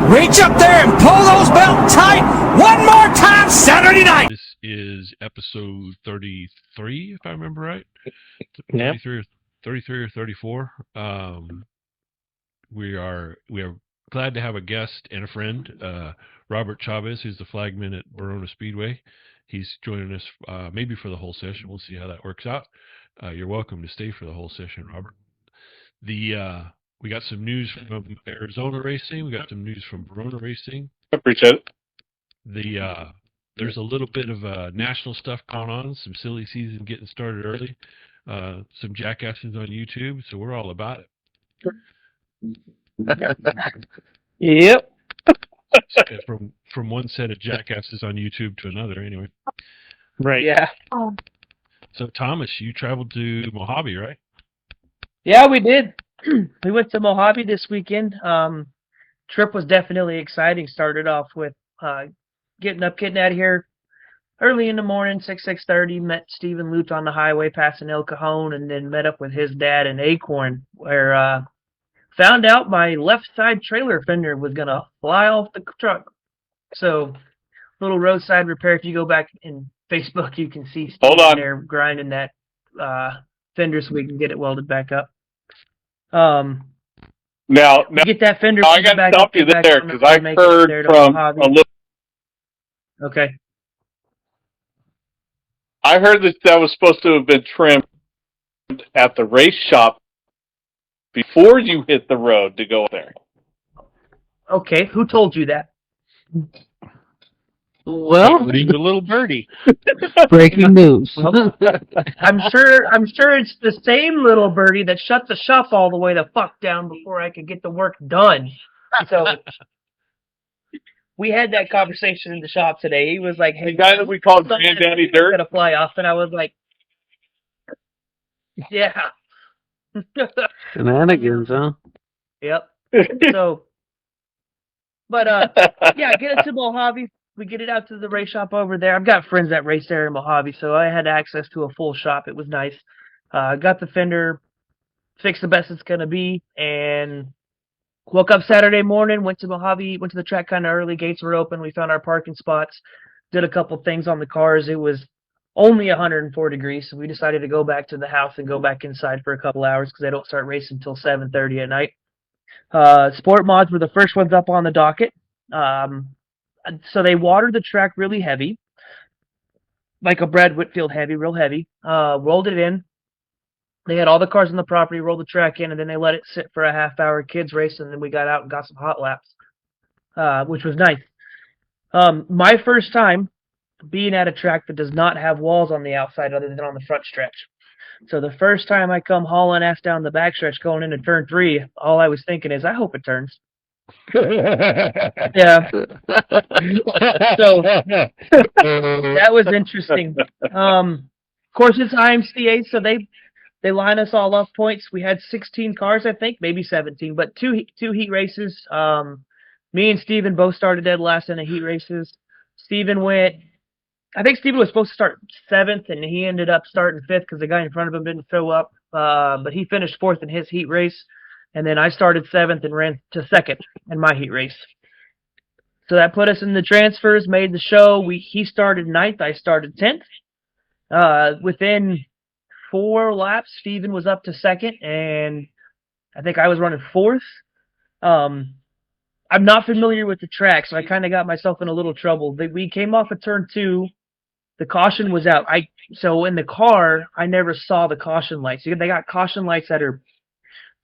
Reach up there and pull those belts tight one more time Saturday night. This is episode 33, if I remember right. Yeah. 33 or 34. We are glad to have a guest and a friend, Robert Chavez, who's the flagman at Barona Speedway. He's joining us maybe for the whole session. We'll see how that works out. You're welcome to stay for the whole session, Robert. We got some news from Arizona racing. We got some news from Barona racing. Appreciate it. There's a little bit of national stuff going on. Some silly season getting started early. Some jackasses on YouTube. So we're all about it. Yep. From one set of jackasses on YouTube to another, anyway. Right. Yeah. So Thomas, you traveled to Mojave, right? Yeah, we did. We went to Mojave this weekend. Trip was definitely exciting. Started off with getting out of here early in the morning, 6:30. Met Stephen Lute on the highway passing El Cajon, and then met up with his dad in Acorn, where found out my left side trailer fender was gonna fly off the truck. So, little roadside repair. If you go back in Facebook, you can see Stephen there grinding that fender so we can get it welded back up. Now get that fender. I got to stop you there because I heard from a little. Okay. I heard that was supposed to have been trimmed at the race shop before you hit the road to go there. Okay, who told you that? Well, the little birdie. Breaking news. I'm sure it's the same little birdie that shut the shop all the way the fuck down before I could get the work done. So we had that conversation in the shop today. He was like, "Hey, the guy that we called Granddaddy Dirt gonna fly off," and I was like, "Yeah." Shenanigans, huh? Yep. So, but yeah, get it to Mojave. We get it out to the race shop over there. I've got friends that race there in Mojave, so I had access to a full shop. It was nice. Got the fender fixed the best it's gonna be, and woke up Saturday morning. Went to Mojave. Went to the track kind of early. Gates were open. We found our parking spots. Did a couple things on the cars. It was only 104 degrees, so we decided to go back to the house and go back inside for a couple hours because they don't start racing until 7:30 at night. Sport mods were the first ones up on the docket. So they watered the track really heavy, like a Brad Whitfield heavy, real heavy. Rolled it in. They had all the cars on the property, rolled the track in, and then they let it sit for a half hour kids race, and then we got out and got some hot laps, which was nice. My first time being at a track that does not have walls on the outside other than on the front stretch. So the first time I come hauling ass down the backstretch going into turn 3, all I was thinking is, I hope it turns. Yeah. So that was interesting. Of course, it's IMCA, so they line us all off points. We had 16 cars, I think, maybe 17, but two heat races. Me and Steven both started dead last in the heat races. I think Steven was supposed to start 7th, and he ended up starting 5th because the guy in front of him didn't show up. But he finished 4th in his heat race. And then I started 7th and ran to 2nd in my heat race. So that put us in the transfers, made the show. He started 9th, I started 10th. Within 4 laps, Steven was up to 2nd, and I think I was running 4th. I'm not familiar with the track, so I kind of got myself in a little trouble. We came off of turn 2. The caution was out. So in the car, I never saw the caution lights. They got caution lights that are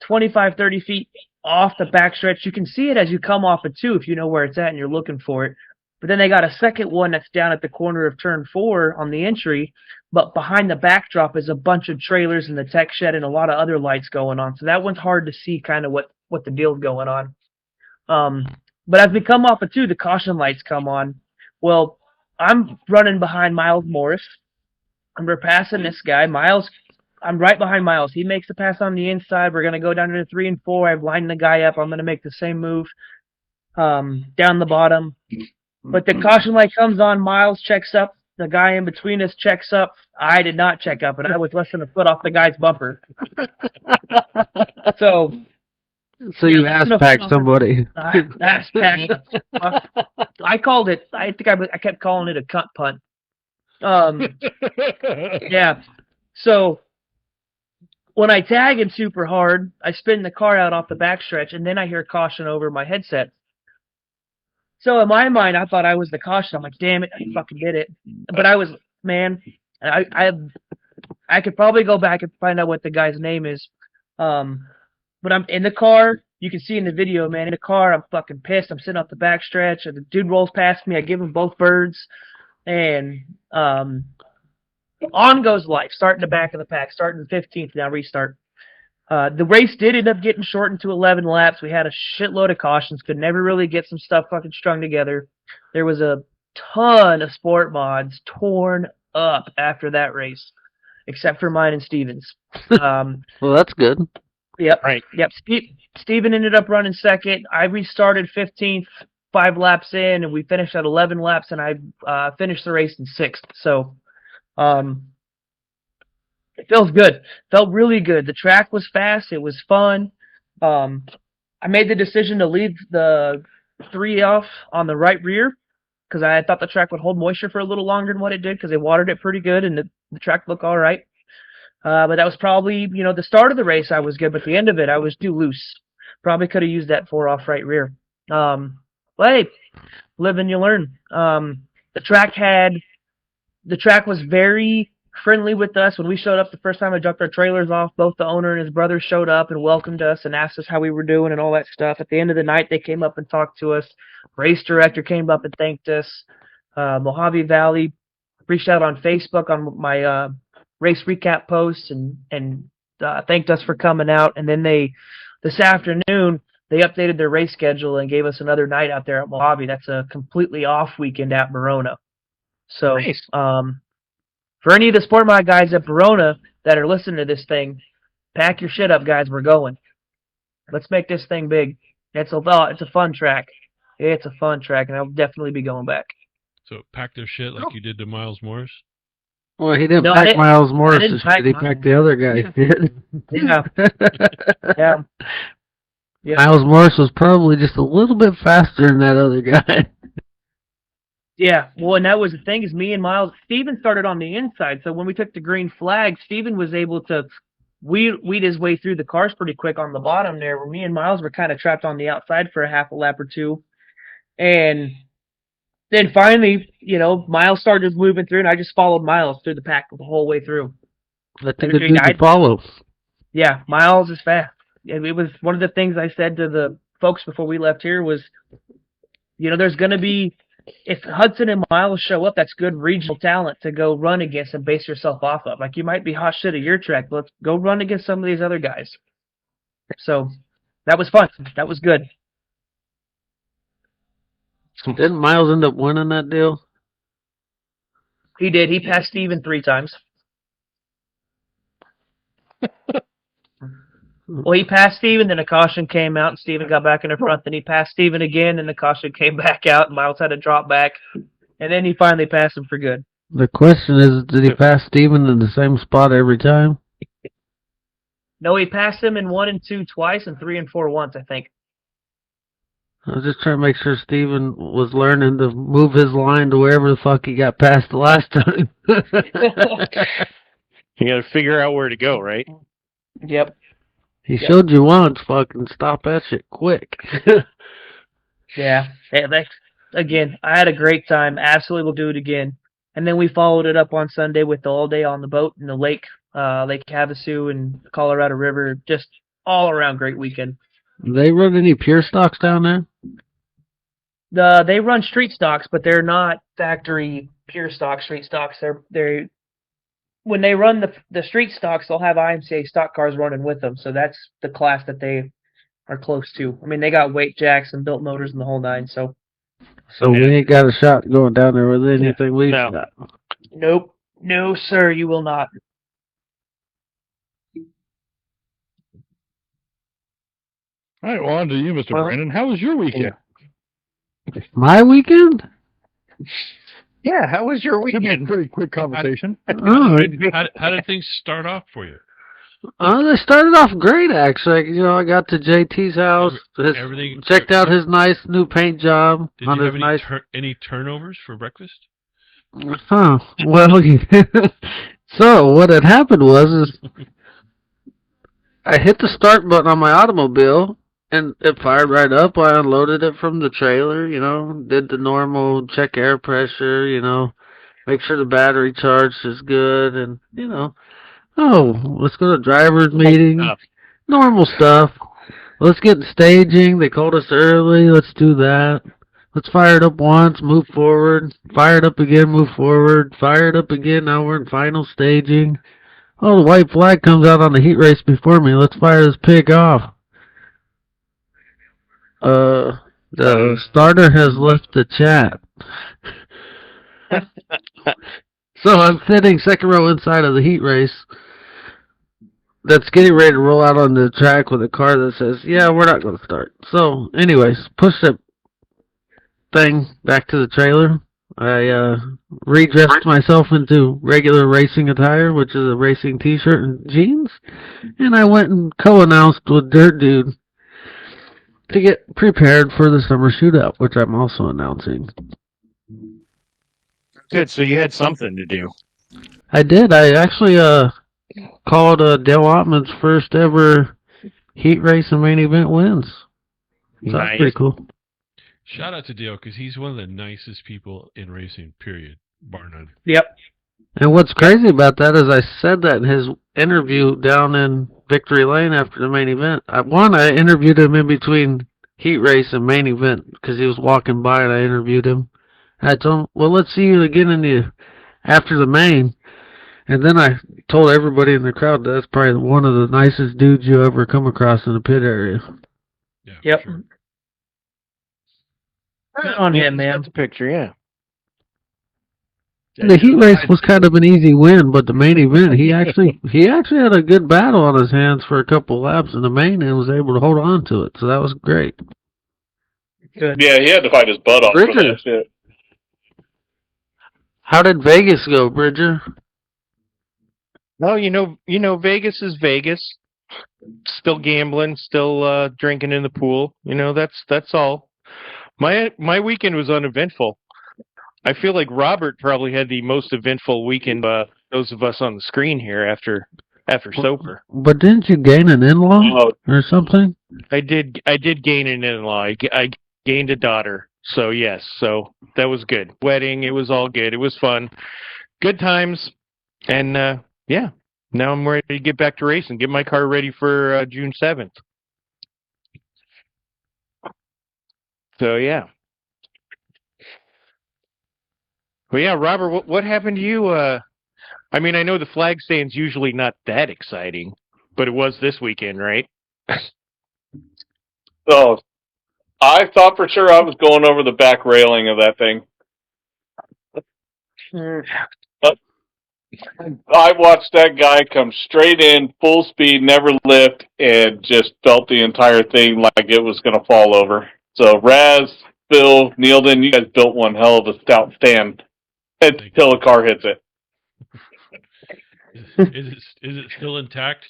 25, 30 feet off the backstretch. You can see it as you come off of 2 if you know where it's at and you're looking for it. But then they got a second one that's down at the corner of turn 4 on the entry, but behind the backdrop is a bunch of trailers and the tech shed and a lot of other lights going on. So that one's hard to see kind of what the deal's going on. But as we come off of 2, the caution lights come on. Well, I'm running behind Miles Morris, and we're passing this guy. I'm right behind Miles. He makes the pass on the inside. We're going to go down to 3 and 4. I've lined the guy up. I'm going to make the same move down the bottom. But the caution light comes on. Miles checks up. The guy in between us checks up. I did not check up, and I was less than a foot off the guy's bumper. So So you ass packed somebody. Ass packed. I called it. I think I kept calling it a cunt punt. Yeah. So when I tag it super hard, I spin the car out off the backstretch, and then I hear caution over my headset. So in my mind, I thought I was the caution. I'm like, damn it, I fucking did it. But I was, man, I could probably go back and find out what the guy's name is. But I'm in the car. You can see in the video, man, in the car, I'm fucking pissed. I'm sitting off the backstretch, and the dude rolls past me. I give him both birds, and on goes life. Starting the back of the pack, starting 15th, now restart. The race did end up getting shortened to 11 laps. We had a shitload of cautions. Could never really get some stuff fucking strung together. There was a ton of sport mods torn up after that race, except for mine and Steven's. Well, that's good. Yep. Right. Yep. Steven ended up running second. I restarted 15th, 5 laps in, and we finished at 11 laps, and I finished the race in 6th. So, it feels good. Felt really good. The track was fast. It was fun. I made the decision to leave the 3 off on the right rear because I thought the track would hold moisture for a little longer than what it did because they watered it pretty good and the track looked all right. But that was probably, the start of the race I was good, but the end of it I was too loose. Probably could have used that 4 off right rear. But hey, live and you learn. The track was very friendly with us. When we showed up the first time, I dropped our trailers off. Both the owner and his brother showed up and welcomed us and asked us how we were doing and all that stuff. At the end of the night, they came up and talked to us. Race director came up and thanked us. Mojave Valley reached out on Facebook on my race recap posts and thanked us for coming out. And then this afternoon, they updated their race schedule and gave us another night out there at Mojave. That's a completely off weekend at Barona. So, Nice. For any of the Sport Mod guys at Barona that are listening to this thing, pack your shit up, guys. We're going. Let's make this thing big. It's a fun track. It's a fun track, and I'll definitely be going back. So pack their shit like you did to Miles Morris. Well, he didn't pack Miles Morris' shit. He packed the other guy's shit. Yeah. Yeah. Miles Morris was probably just a little bit faster than that other guy. Yeah, well, and that was the thing is me and Miles, Steven started on the inside, so when we took the green flag, Steven was able to weed his way through the cars pretty quick on the bottom there, where me and Miles were kind of trapped on the outside for a half a lap or two. And then finally, Miles started moving through, and I just followed Miles through the pack the whole way through. I think it's good to follow. Yeah, Miles is fast. It was one of the things I said to the folks before we left here was, there's going to be, if Hudson and Miles show up, that's good regional talent to go run against and base yourself off of. Like, you might be hot shit at your track, but let's go run against some of these other guys. So, that was fun. That was good. Didn't Miles end up winning that deal? He did. He passed Steven 3 times. Well, he passed Steven, then a caution came out, and Steven got back in the front. Then he passed Steven again, and the caution came back out, and Miles had to drop back. And then he finally passed him for good. The question is, did he pass Steven in the same spot every time? No, he passed him in 1 and 2 twice, and 3 and 4 once, I think. I was just trying to make sure Steven was learning to move his line to wherever the fuck he got past the last time. You got to figure out where to go, right? Yep. He showed you once, fucking stop that shit quick. Yeah. Again, I had a great time. Absolutely will do it again. And then we followed it up on Sunday with the all day on the boat in the lake, Lake Havasu and Colorado River. Just all around great weekend. Do they run any pure stocks down there? They run street stocks, but they're not factory pure stock street stocks. They're when they run the street stocks, they'll have IMCA stock cars running with them. So that's the class that they are close to. I mean, they got weight jacks and built motors and the whole nine. So we ain't got a shot going down there with anything we've got. Nope. No, sir, you will not. All right, well, on to you, Mr. Brandon. How was your weekend? My weekend? Yeah, how was your weekend? Pretty quick conversation. How did things start off for you? They started off great, actually. I got to JT's house, Everything checked out his nice new paint job Did on you his have nice. any turnovers for breakfast? Huh. Well, so what had happened is I hit the start button on my automobile, and it fired right up. I unloaded it from the trailer, did the normal check air pressure, make sure the battery charge is good, and, oh, let's go to driver's meeting, normal stuff. Let's get in staging. They called us early. Let's do that. Let's fire it up once, move forward. Fire it up again, move forward. Fire it up again. Now we're in final staging. Oh, the white flag comes out on the heat race before me. Let's fire this pig off. The starter has left the chat. So I'm sitting second row inside of the heat race that's getting ready to roll out on the track with a car that says, yeah, we're not going to start. So, anyways, push that thing back to the trailer. I redressed myself into regular racing attire, which is a racing t-shirt and jeans, and I went and co-announced with Dirt Dude to get prepared for the summer shootout, which I'm also announcing. Good, so you had something to do. I did. I actually called Dale Ottman's first ever heat race and main event wins. So Nice. that's pretty cool. Shout out to Dale, because he's one of the nicest people in racing, period. Bar none. Yep. And what's crazy about that is I said that in his interview down in Victory Lane after the main event. I interviewed him in between heat race and main event because he was walking by and I interviewed him. And I told him, well, let's see you again after the main. And then I told everybody in the crowd that's probably one of the nicest dudes you ever come across in the pit area. Yeah, Yep. Sure. Good on him, man. That's a picture, yeah. The heat race was kind of an easy win, but the main event, he actually had a good battle on his hands for a couple laps in the main and was able to hold on to it. So that was great. Good. Yeah, he had to fight his butt off for that shit. How did Vegas go, Bridger? No, Vegas is Vegas. Still gambling, still drinking in the pool. That's all. My weekend was uneventful. I feel like Robert probably had the most eventful weekend. Those of us on the screen here after Soper. But didn't you gain an in-law or something? I did gain an in-law. I gained a daughter. So yes, so that was good. Wedding, it was all good. It was fun, good times, and yeah. Now I'm ready to get back to racing. Get my car ready for June 7th. So yeah. Well, yeah, Robert, what happened to you? I mean, I know the flag stand's usually not that exciting, but it was this weekend, right? So, I thought for sure I was going over the back railing of that thing. But I watched that guy come straight in, full speed, never lift, and just felt the entire thing like it was going to fall over. So, Raz, Phil, Neilden, you guys built one hell of a stout stand until a car hits it. Is it still intact?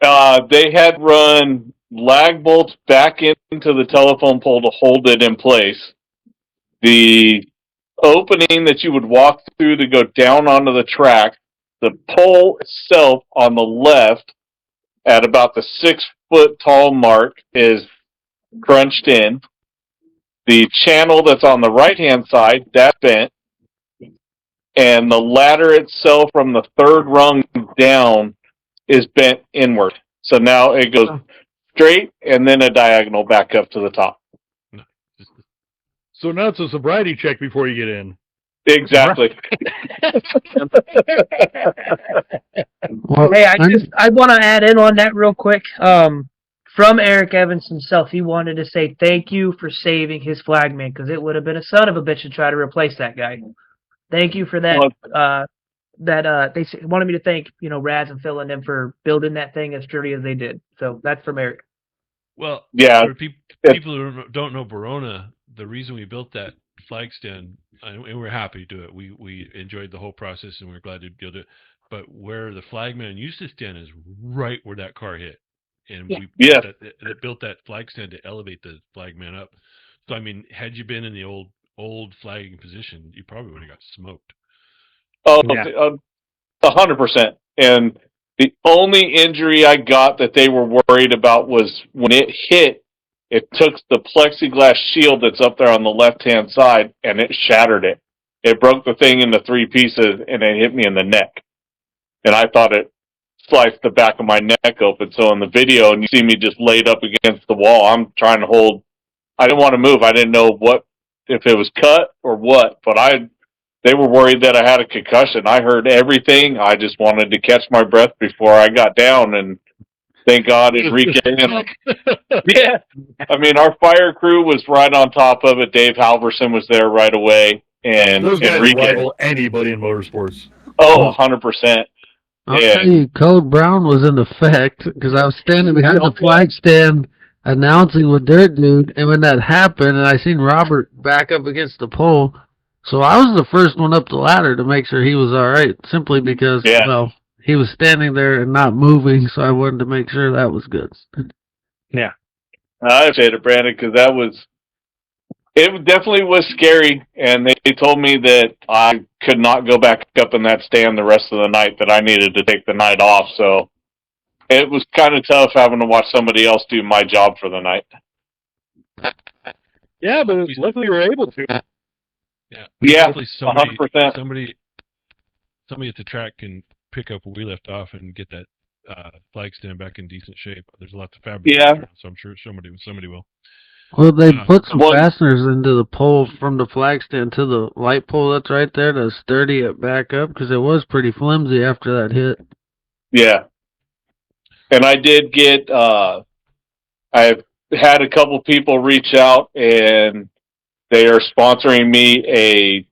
They had run lag bolts back into the telephone pole to hold it in place. The opening that you would walk through to go down onto the track, the pole itself on the left at about the 6 foot tall mark is crunched in. The channel that's on the right hand side, that's bent. And the ladder itself from the third rung down is bent inward. So now it goes straight and then a diagonal back up to the top. So now it's a sobriety check before you get in. Exactly. Well, Hey, I want to add in on that real quick. From Eric Evans himself, he wanted to say thank you for saving his flagman because it would have been a son of a bitch to try to replace that guy. Thank you for that. They wanted me to thank Raz and Phil and them for building that thing as sturdy as they did. So that's from Eric. Well, yeah. For people who don't know Barona, the reason we built that flag stand, and we're happy to do it. We enjoyed the whole process, and we're glad to build it. but where the flagman used to stand is right where that car hit, and we Yeah. built that flag stand to elevate the flagman up. So I mean, had you been in the old flagging position, you probably would have got smoked. Oh, 100%. And the only injury I got that they were worried about was when it hit, it took the plexiglass shield that's up there on the left-hand side, and it shattered it. It broke the thing into 3 pieces, and it hit me in the neck. And I thought it sliced the back of my neck open. So in the video, and you see me just laid up against the wall, I'm trying to hold. I didn't want to move. I didn't know if it was cut or what, but they were worried that I had a concussion. I heard everything. I just wanted to catch my breath before I got down, and thank God Enrique. Yeah. I mean, our fire crew was right on top of it. Dave Halverson was there right away. And Those guys Enrique. rival anybody in motorsports. Oh, 100%. I'll tell you, Code Brown was in effect because I was standing behind the flag stand announcing with Dirt Dude, and when that happened, and I seen Robert back up against the pole, so I was the first one up the ladder to make sure he was all right, simply because, well, he was standing there and not moving, so I wanted to make sure that was good. Yeah. I appreciate it, Brandon, because it definitely was scary, and they told me that I could not go back up in that stand the rest of the night, that I needed to take the night off, so it was kind of tough having to watch somebody else do my job for the night. Yeah, but luckily we were able to. Yeah, Hopefully 100%. Somebody at the track can pick up where we left off and get that flag stand back in decent shape. There's lots of fabric, so I'm sure somebody will. Well, they put some fasteners into the pole from the flag stand to the light pole that's right there to sturdy it back up, because it was pretty flimsy after that hit. Yeah. And I did get, I've had a couple people reach out, and they are sponsoring me a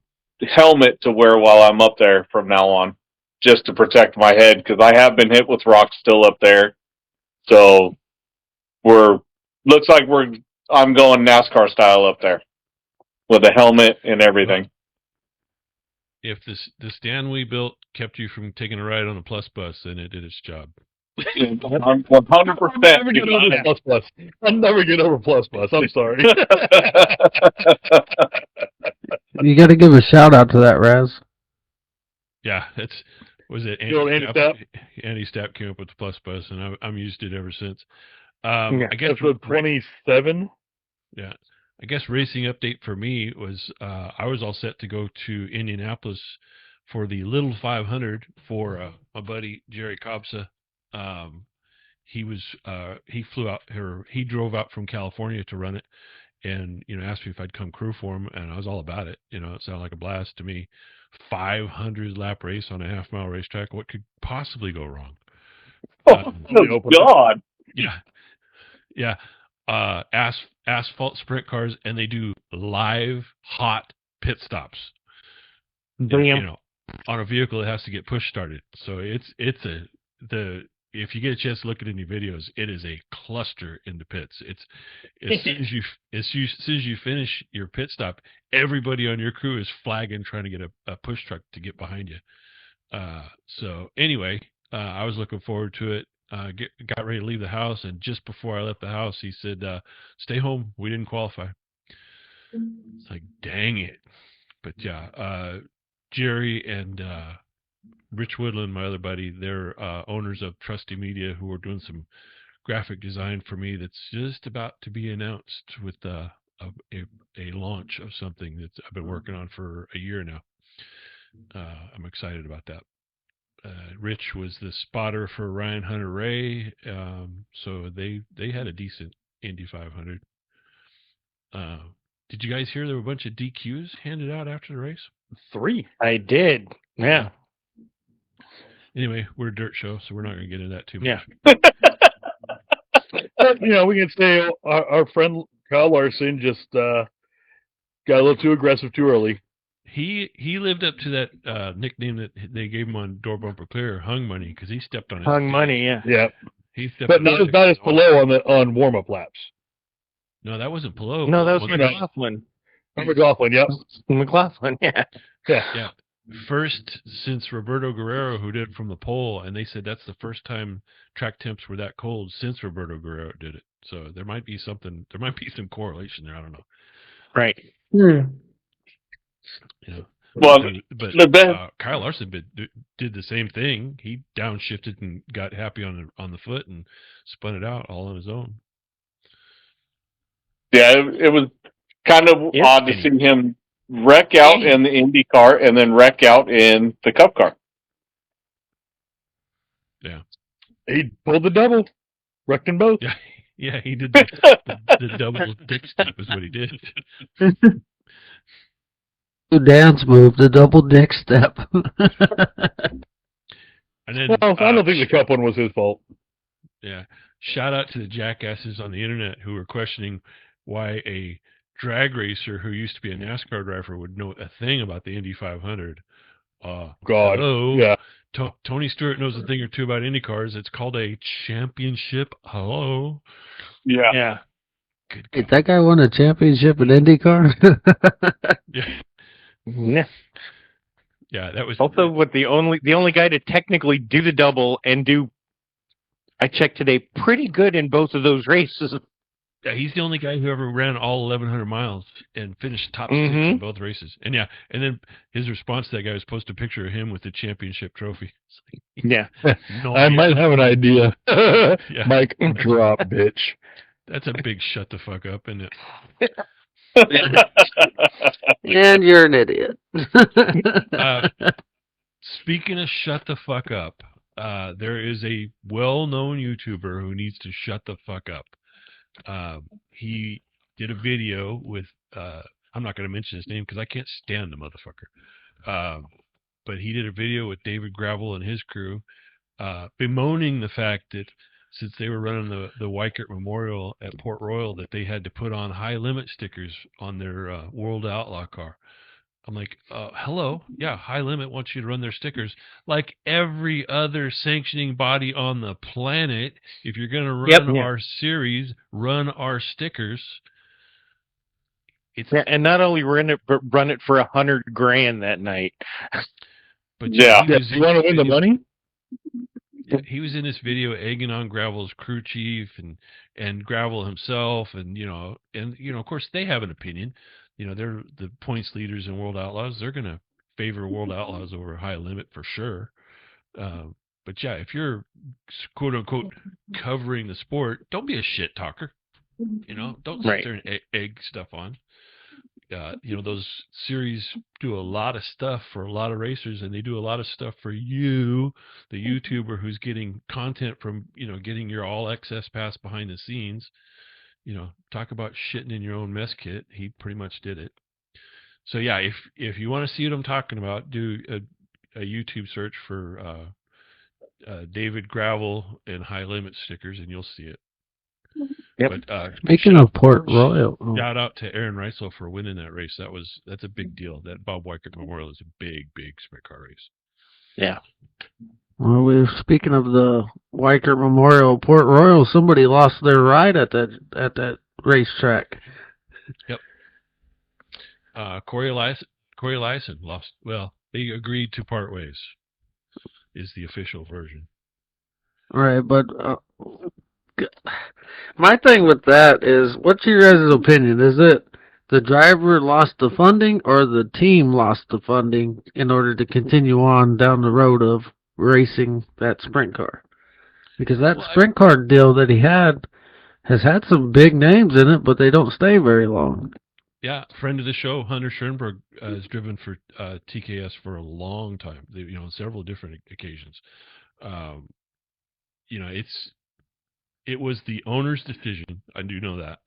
helmet to wear while I'm up there from now on, just to protect my head, because I have been hit with rocks still up there. So looks like I'm going NASCAR style up there with a helmet and everything. If the stand we built kept you from taking a ride on a plus bus, then it did its job. I'm 100%. I'll never get over plus bus. I'm sorry. You got to give a shout out to that, Raz. Yeah, was it Andy Stapp came up with the plus bus, and I'm used it ever since. I guess episode 27. Yeah, I guess racing update for me was I was all set to go to Indianapolis for the Little 500 for my buddy Jerry Cobsa. He flew out here. He drove out from California to run it, and asked me if I'd come crew for him, and I was all about it. It sounded like a blast to me. 500 lap race on a half-mile racetrack. What could possibly go wrong? Oh God! Yeah. Asphalt sprint cars, and they do live hot pit stops. On a vehicle that has to get push started. So if you get a chance to look at any videos, it is a cluster in the pits. It's as soon as you finish your pit stop, everybody on your crew is flagging, trying to get a push truck to get behind you. So anyway, I was looking forward to it. Got ready to leave the house, and just before I left the house, he said, "Stay home. We didn't qualify." It's like, dang it. But yeah, Jerry and Rich Woodland, my other buddy, they're owners of Trusty Media, who are doing some graphic design for me that's just about to be announced with a launch of something that I've been working on for a year now. I'm excited about that. Rich was the spotter for Ryan Hunter-Ray, so they had a decent Indy 500. Did you guys hear there were a bunch of DQs handed out after the race? 3. I did. Yeah. Anyway, we're a dirt show, so we're not going to get into that too much. Yeah. We can say our friend Kyle Larson just got a little too aggressive too early. He lived up to that nickname that they gave him on Door Bumper Clear, Hung Money, because he stepped on it. Hung Money, yeah. Yeah. He stepped but not as below on warm-up laps. No, that wasn't below. No, that was McLaughlin. McLaughlin, yep. McLaughlin, yeah. Yeah. first since Roberto Guerrero, who did it from the pole, and they said that's the first time track temps were that cold since Roberto Guerrero did it. So there might be some correlation there. I don't know. Right. Hmm. You know, Well, but the best. Kyle Larson did the same thing. He downshifted and got happy on the foot and spun it out all on his own. Yeah, it was kind of odd to see him wreck out in the Indy car and then wreck out in the Cup car. Yeah. He pulled the double. Wrecked them both. Yeah. Yeah, he did the double dick step is what he did. The dance move, the double dick step. And then, Well, I don't think the Cup one was his fault. Yeah. Shout out to the jackasses on the internet who were questioning why a drag racer who used to be a NASCAR driver would know a thing about the Indy 500. God. Hello. Yeah. Tony Stewart knows a thing or two about Indy cars. It's called a championship. Hello. Yeah. Yeah. Good Hey, God. that guy won a championship in IndyCar? Yeah. Yeah. Yeah, that was Also, with the only guy to technically do the double and do, I checked today, pretty good in both of those races. Yeah, he's the only guy who ever ran all 1,100 miles and finished top 6 in both races. And yeah, and then his response to that guy was post a picture of him with the championship trophy. Yeah. No, I might have an idea. Yeah. Mike, drop, bitch. That's a big shut the fuck up, isn't it? And you're an idiot. Speaking of shut the fuck up, there is a well-known YouTuber who needs to shut the fuck up. He did a video with, I'm not going to mention his name because I can't stand the motherfucker. But he did a video with David Gravel and his crew, bemoaning the fact that since they were running the Weikert Memorial at Port Royal, that they had to put on high limit stickers on their World Outlaw car. I'm like, hello, yeah, High Limit wants you to run their stickers. Like every other sanctioning body on the planet, if you're going to run our series, run our stickers. And not only run it, but run it for $100,000 that night. But yeah, You want to win the money? Yeah, he was in this video egging on Gravel's crew chief and Gravel himself, and of course they have an opinion. They're the points leaders in World Outlaws. They're going to favor World Outlaws over High Limit for sure. But yeah, if you're quote unquote covering the sport, don't be a shit talker. Don't sit there and egg stuff on. Those series do a lot of stuff for a lot of racers, and they do a lot of stuff for you, the YouTuber who's getting content from, getting your all access pass behind the scenes. Talk about shitting in your own mess kit. He pretty much did it. So yeah, if you want to see what I'm talking about, do a YouTube search for David Gravel and High Limit stickers, and you'll see it. Yep. But Speaking of Port Royal, shout out to Aaron Reisel for winning that race. That's a big deal. That Bob Weikert Memorial is a big sprint car race. Yeah. well, speaking of the Weikert Memorial, Port Royal, somebody lost their ride at that racetrack. Yep. Cory Eliason lost. Well, they agreed to part ways. Is the official version. Right, but my thing with that is, what's your guys' opinion? Is it the driver lost the funding, or the team lost the funding in order to continue on down the road of racing that sprint car? Because that sprint car deal that he has had some big names in it, but they don't stay very long. Yeah, friend of the show, Hunter Schoenberg, has driven for TKS for a long time. Several different occasions. It was the owner's decision. I do know that.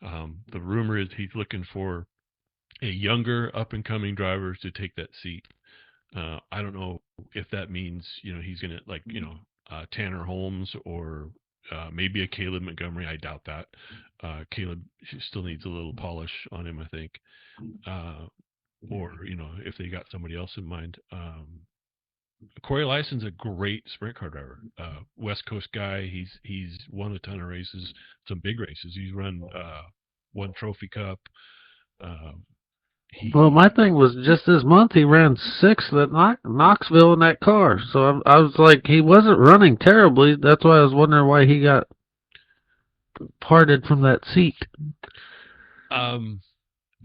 The rumor is he's looking for a younger, up-and-coming driver to take that seat. I don't know if that means, he's going to, Tanner Holmes or maybe a Caleb Montgomery. I doubt that. Caleb still needs a little polish on him, I think. Or, if they got somebody else in mind. Cory Eliason's a great sprint car driver. West Coast guy. He's won a ton of races, some big races. He's run one Trophy Cup. Well, my thing was just this month he ran 6th at Knoxville in that car. So I was like, he wasn't running terribly. That's why I was wondering why he got parted from that seat.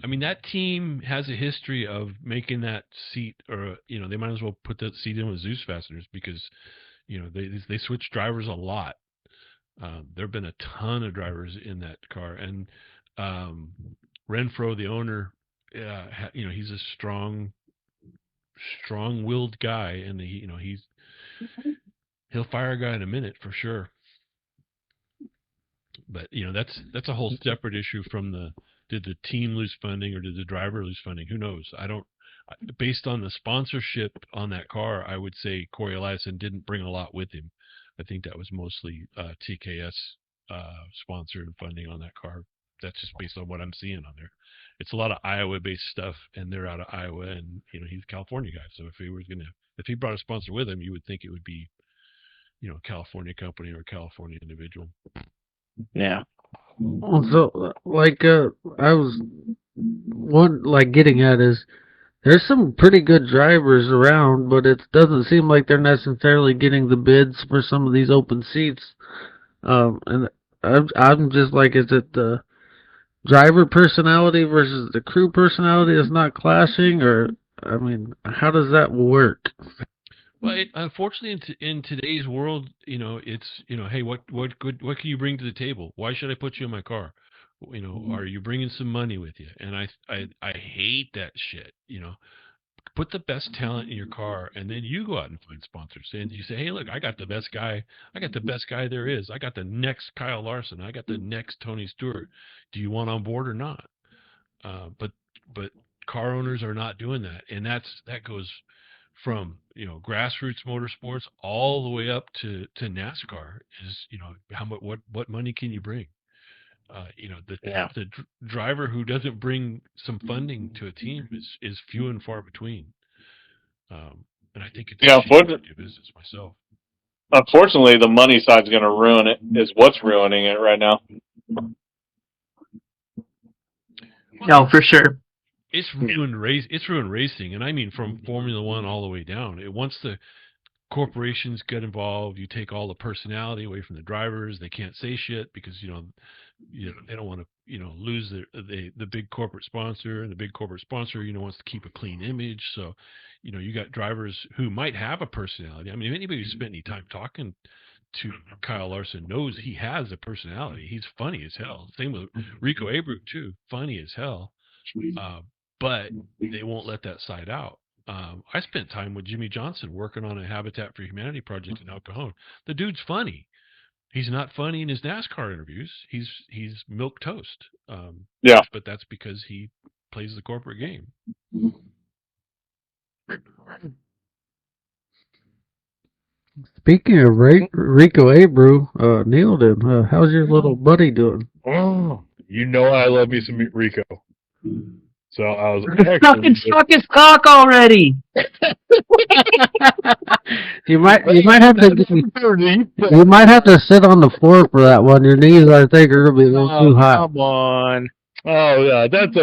I mean, that team has a history of making that seat, or they might as well put that seat in with Zeus fasteners because they switch drivers a lot. There have been a ton of drivers in that car, and Renfro, the owner, he's a strong-willed guy, and he'll fire a guy in a minute for sure. But that's a whole separate issue from did the team lose funding or did the driver lose funding? Who knows? Based on the sponsorship on that car, I would say Cory Eliason didn't bring a lot with him. I think that was mostly TKS sponsor and funding on that car. That's just based on what I'm seeing on there. It's a lot of Iowa-based stuff, and they're out of Iowa, and he's a California guy. So if he brought a sponsor with him, you would think it would be, a California company or a California individual. Yeah. So, I was getting at is there's some pretty good drivers around, but it doesn't seem like they're necessarily getting the bids for some of these open seats. And I'm just like, is it the driver personality versus the crew personality that's not clashing, or I mean, how does that work? Well, unfortunately, in today's world, it's hey, what can you bring to the table? Why should I put you in my car? Are you bringing some money with you? And I hate that shit. Put the best talent in your car, and then you go out and find sponsors. And you say, hey, look, I got the best guy. I got the best guy there is. I got the next Kyle Larson. I got the next Tony Stewart. Do you want on board or not? But car owners are not doing that, and that goes from grassroots motorsports all the way up to NASCAR. Is what money can you bring? The driver who doesn't bring some funding to a team is few and far between. And I think it's a shame to do business myself. Unfortunately, the money side's going to ruin it. Is what's ruining it right now. No, for sure. It's ruined racing, and I mean from Formula One all the way down. Once the corporations get involved, you take all the personality away from the drivers. They can't say shit because they don't want to lose the big corporate sponsor, and the big corporate sponsor wants to keep a clean image. So you got drivers who might have a personality. I mean, if anybody who's spent any time talking to Kyle Larson knows he has a personality. He's funny as hell. Same with Rico Abreu too, funny as hell. But they won't let that side out. I spent time with Jimmy Johnson working on a Habitat for Humanity project in El Cajon. The dude's funny. He's not funny in his NASCAR interviews. He's milk toast. Yeah. But that's because he plays the corporate game. Speaking of Rico Abreu, Neil, how's your little buddy doing? Oh, I love me some Rico. So I was fucking suck his cock already. You might have to sit on the floor for that one. Your knees, I think, are gonna be a little too high. Come on. Oh yeah, that's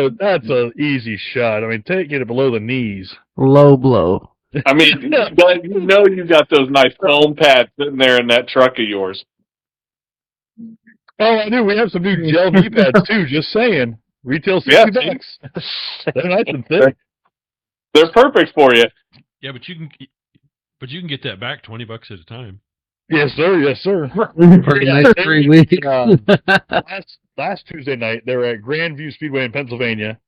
a easy shot. I mean, get it below the knees. Low blow. I mean, you got those nice foam pads sitting there in that truck of yours. Oh, I do. We have some new gel knee pads too. Just saying. Retail $60. They're nice and thick. They're perfect for you. Yeah, but you can get that back $20 at a time. Yes, sir. Yes, sir. For the next 3 weeks. Last Tuesday night, they were at Grandview Speedway in Pennsylvania,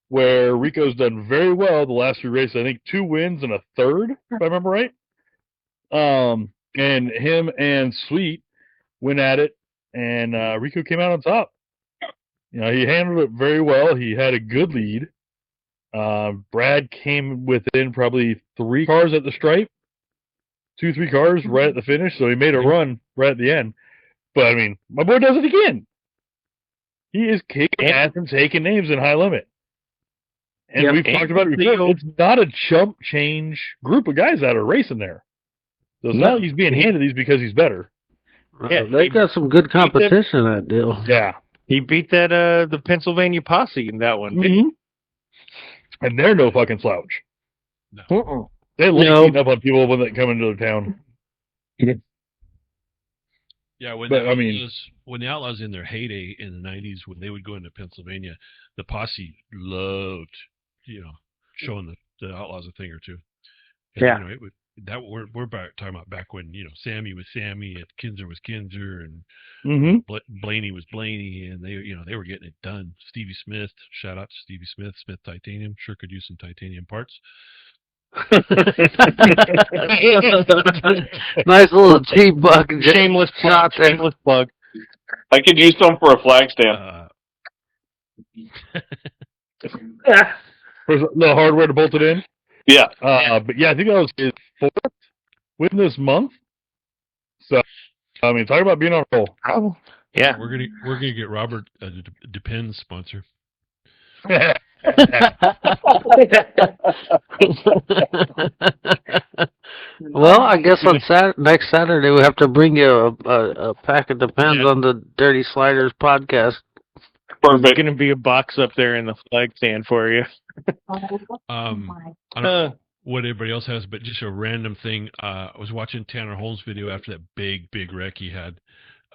where Rico's done very well the last 3 races. I think 2 wins and a third, if I remember right. And him and Sweet went at it, and Rico came out on top. He handled it very well. He had a good lead. Brad came within probably 3 cars at the stripe, 2-3 cars right at the finish, so he made a run right at the end. But, I mean, my boy does it again. He is kicking ass and taking names in high limit. And we've talked about it before. It's not a chump change group of guys that are racing there. So it's not like he's being handed these because he's better. Yeah, they got some good competition, that deal. Yeah. He beat that the Pennsylvania posse in that one. Mm-hmm. And they're no fucking slouch. No. They like beating up on people when they come into the town. Yeah, when But, when the Outlaws in their heyday in the '90s, when they would go into Pennsylvania, the posse loved, showing the Outlaws a thing or two. And, Yeah. It would we're talking about back when Sammy was Sammy and Kinzer was Kinzer and Blaney was Blaney, and they were getting it done. Stevie Smith, shout out to Stevie Smith, Smith Titanium, sure could use some titanium parts. Nice little T-buck. Shameless plug. Shameless plug. I could use some for a flag stand. The hardware to bolt it in. Yeah. But yeah, I think that was his 4th win this month. So, I mean, talk about being on a roll. Oh, yeah. We're gonna get Robert a Depends sponsor. Well, I guess on next Saturday we have to bring you a pack of Depends on the Dirty Sliders podcast. Perfect. There's going to be a box up there in the flag stand for you. I don't know what everybody else has, but just a random thing. I was watching Tanner Holmes' video after that big wreck he had.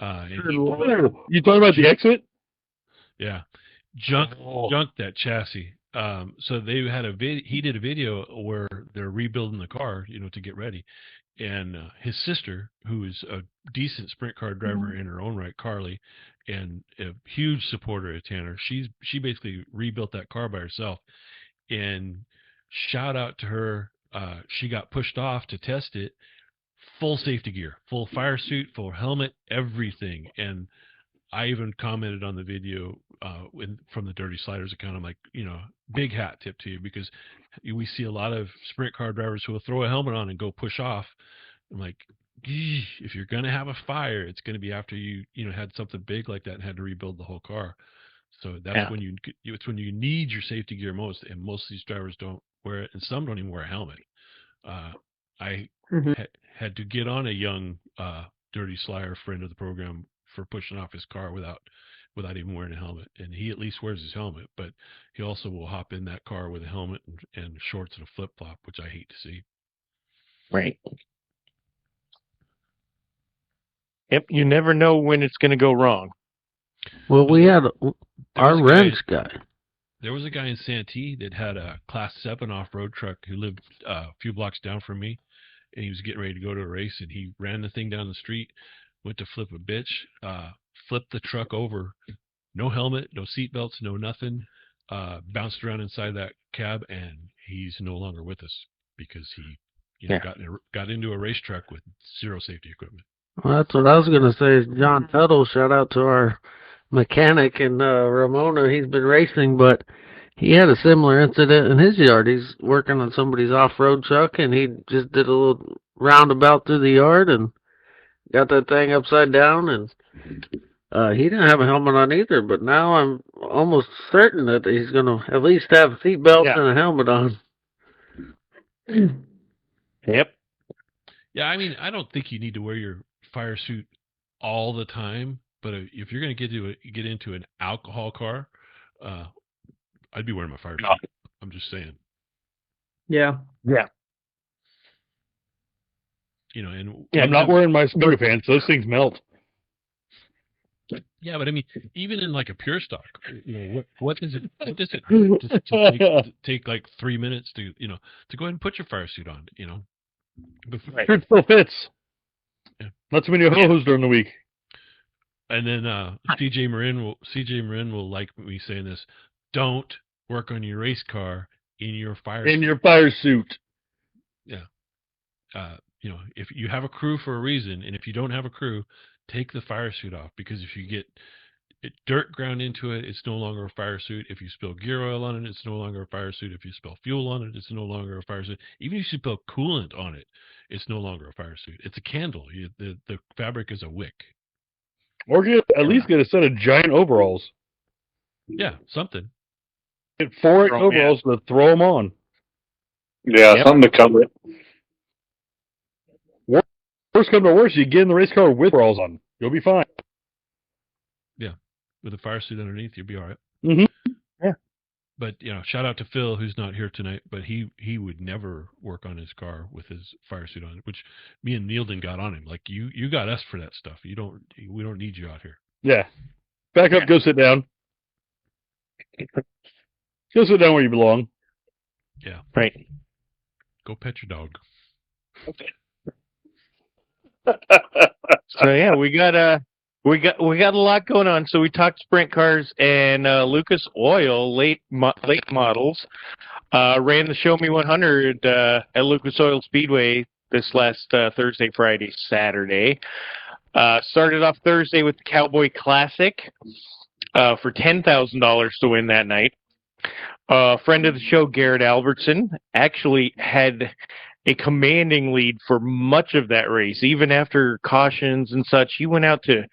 You talking about the exit? Yeah, junked that chassis. So they had he did a video where they're rebuilding the car, to get ready. And his sister, who is a decent sprint car driver in her own right, Carly, and a huge supporter of Tanner, she basically rebuilt that car by herself. And shout out to her. She got pushed off to test it. Full safety gear, full fire suit, full helmet, everything. And I even commented on the video from the Dirty Sliders account. I'm like, big hat tip to you, because we see a lot of sprint car drivers who will throw a helmet on and go push off. I'm like, if you're going to have a fire, it's going to be after you had something big like that and had to rebuild the whole car. So that's when it's when you need your safety gear most, and most of these drivers don't wear it, and some don't even wear a helmet. I had to get on a young Dirty Slider friend of the program for pushing off his car without even wearing a helmet, and he at least wears his helmet, but he also will hop in that car with a helmet and shorts and a flip flop, which I hate to see. Right. Yep. You never know when it's going to go wrong. Well, we had our wrench guy. There was a guy in Santee that had a Class 7 off-road truck who lived a few blocks down from me, and he was getting ready to go to a race, and he ran the thing down the street, went to flip a bitch, flipped the truck over, no helmet, no seat belts, no nothing, bounced around inside that cab, and he's no longer with us because he got into a race truck with zero safety equipment. Well, that's what I was going to say. John Tuttle, shout out to our mechanic in Ramona. He's been racing, but he had a similar incident in his yard. He's working on somebody's off-road truck, and he just did a little roundabout through the yard and got that thing upside down, and he didn't have a helmet on either, but now I'm almost certain that he's going to at least have seat belts and a helmet on. Yep. Yeah, I mean, I don't think you need to wear your fire suit all the time, but if you're going to get into an alcohol car, I'd be wearing my fire suit. I'm just saying. Yeah. Yeah. I'm not wearing my Skoda pants. Those things melt. Yeah, but I mean, even in like a pure stock, what does it take like 3 minutes to go ahead and put your fire suit on, Before, It still fits. Yeah. Not too many hose during the week. And then CJ Marin will like me saying this: don't work on your race car in your fire suit. Yeah. If you have a crew for a reason, and if you don't have a crew, take the fire suit off, because if you get dirt ground into it, it's no longer a fire suit. If you spill gear oil on it, it's no longer a fire suit. If you spill fuel on it, it's no longer a fire suit. Even if you spill coolant on it, it's no longer a fire suit. It's a candle. The fabric is a wick. Or at least get a set of giant overalls. Yeah, something. Get 4 overalls to throw them on. Yeah, something to cover it. Worst come to worst, you get in the race car with overalls on. You'll be fine. Yeah, with a fire suit underneath, you'll be all right. Mm-hmm. Yeah. But shout out to Phil, who's not here tonight. But he would never work on his car with his fire suit on, which me and Neilden got on him. Like you got us for that stuff. We don't need you out here. Yeah. Back up. Go sit down. Go sit down where you belong. Yeah. Right. Go pet your dog. So yeah, we got a lot going on. So we talked sprint cars and Lucas Oil late models. Ran the Show Me 100 at Lucas Oil Speedway this last Thursday, Friday, Saturday. Started off Thursday with the Cowboy Classic for $10,000 to win that night. Friend of the show, Garrett Albertson, actually had a commanding lead for much of that race. Even after cautions and such, he went out to, I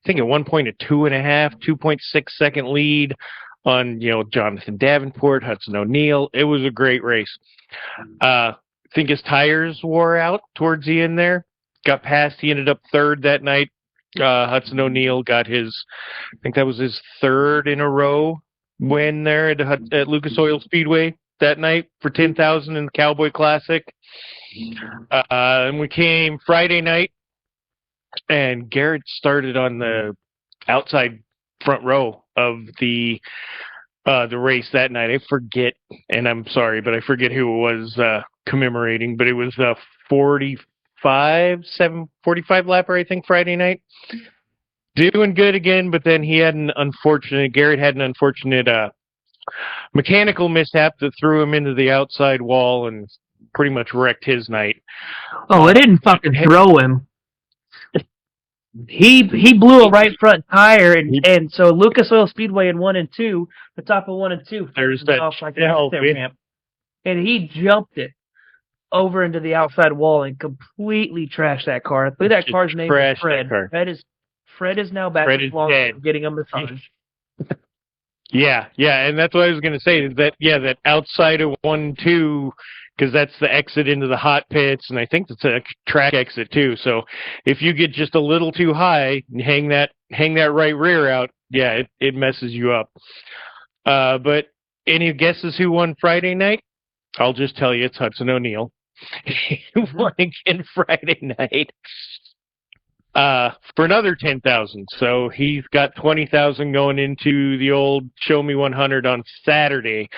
think at one point, a 2.6 second lead on, Jonathan Davenport, Hudson O'Neal. It was a great race. I think his tires wore out towards the end there. Got past. He ended up third that night. Hudson O'Neal got his, I think that was his third in a row win there at Lucas Oil Speedway that night for $10,000 in the Cowboy Classic. And we came Friday night, and Garrett started on the outside front row of the race that night. I forget, and I'm sorry, but I forget who it was commemorating, but it was 45 lapper, I think, Friday night. Doing good again, but then Garrett had an unfortunate mechanical mishap that threw him into the outside wall and pretty much wrecked his night. Oh, it didn't fucking throw him. He blew a right front tire, and so Lucas Oil Speedway in 1 and 2, the top of 1 and 2, there's that ramp, and he jumped it over into the outside wall and completely trashed that car. I believe that car's name is Fred. Fred is now back Fred is dead. Getting a massage. Yeah, and that's what I was going to say. That outside of 1-2, because that's the exit into the hot pits, and I think that's a track exit too. So if you get just a little too high and hang that right rear out, yeah, it messes you up. But any guesses who won Friday night? I'll just tell you, it's Hudson O'Neal. He won again Friday night. For another $10,000. So he's got $20,000 going into the old Show Me 100 on Saturday.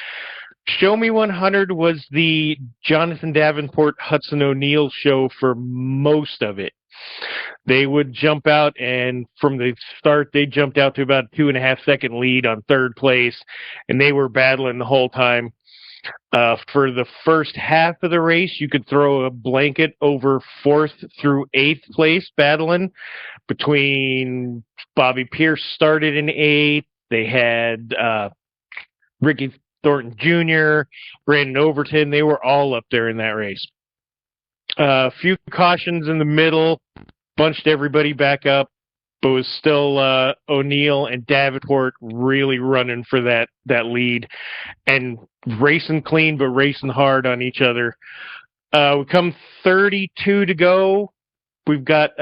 Show Me 100 was the Jonathan Davenport Hudson O'Neal show for most of it. They would jump out, and from the start, they jumped out to about a 2.5 second lead on third place, and they were battling the whole time. For the first half of the race, you could throw a blanket over 4th through 8th place battling between Bobby Pierce started in 8th. They had Ricky Thornton Jr., Brandon Overton. They were all up there in that race. A few cautions in the middle, bunched everybody back up, but it was still O'Neal and Davenport really running for that lead and racing clean, but racing hard on each other. We come 32 to go. We've got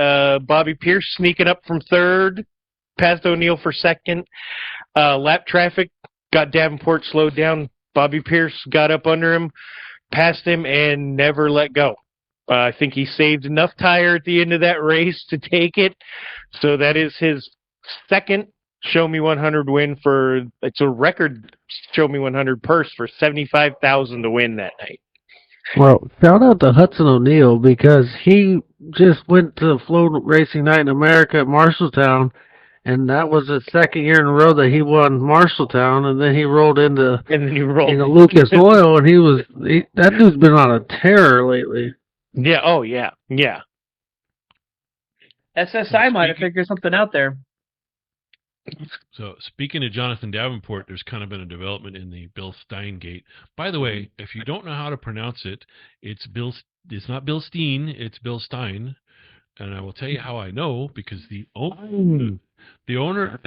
Bobby Pierce sneaking up from 3rd, past O'Neal for 2nd. Lap traffic got Davenport slowed down. Bobby Pierce got up under him, passed him, and never let go. I think he saved enough tire at the end of that race to take it. So that is his 2nd Show Me 100 win it's a record Show Me 100 purse for $75,000 to win that night. Well, shout out to Hudson O'Neal, because he just went to Flow Racing Night in America at Marshalltown, and that was the 2nd year in a row that he won Marshalltown, and then he rolled into Lucas Oil, and that dude's been on a tear lately. Yeah. Oh, yeah. SSI might have figured something out there. So, speaking of Jonathan Davenport, there's kind of been a development in the Bill Stein gate. By the way, if you don't know how to pronounce it, it's not Bill Steen, it's Bill Stein. And I will tell you how I know, because the owner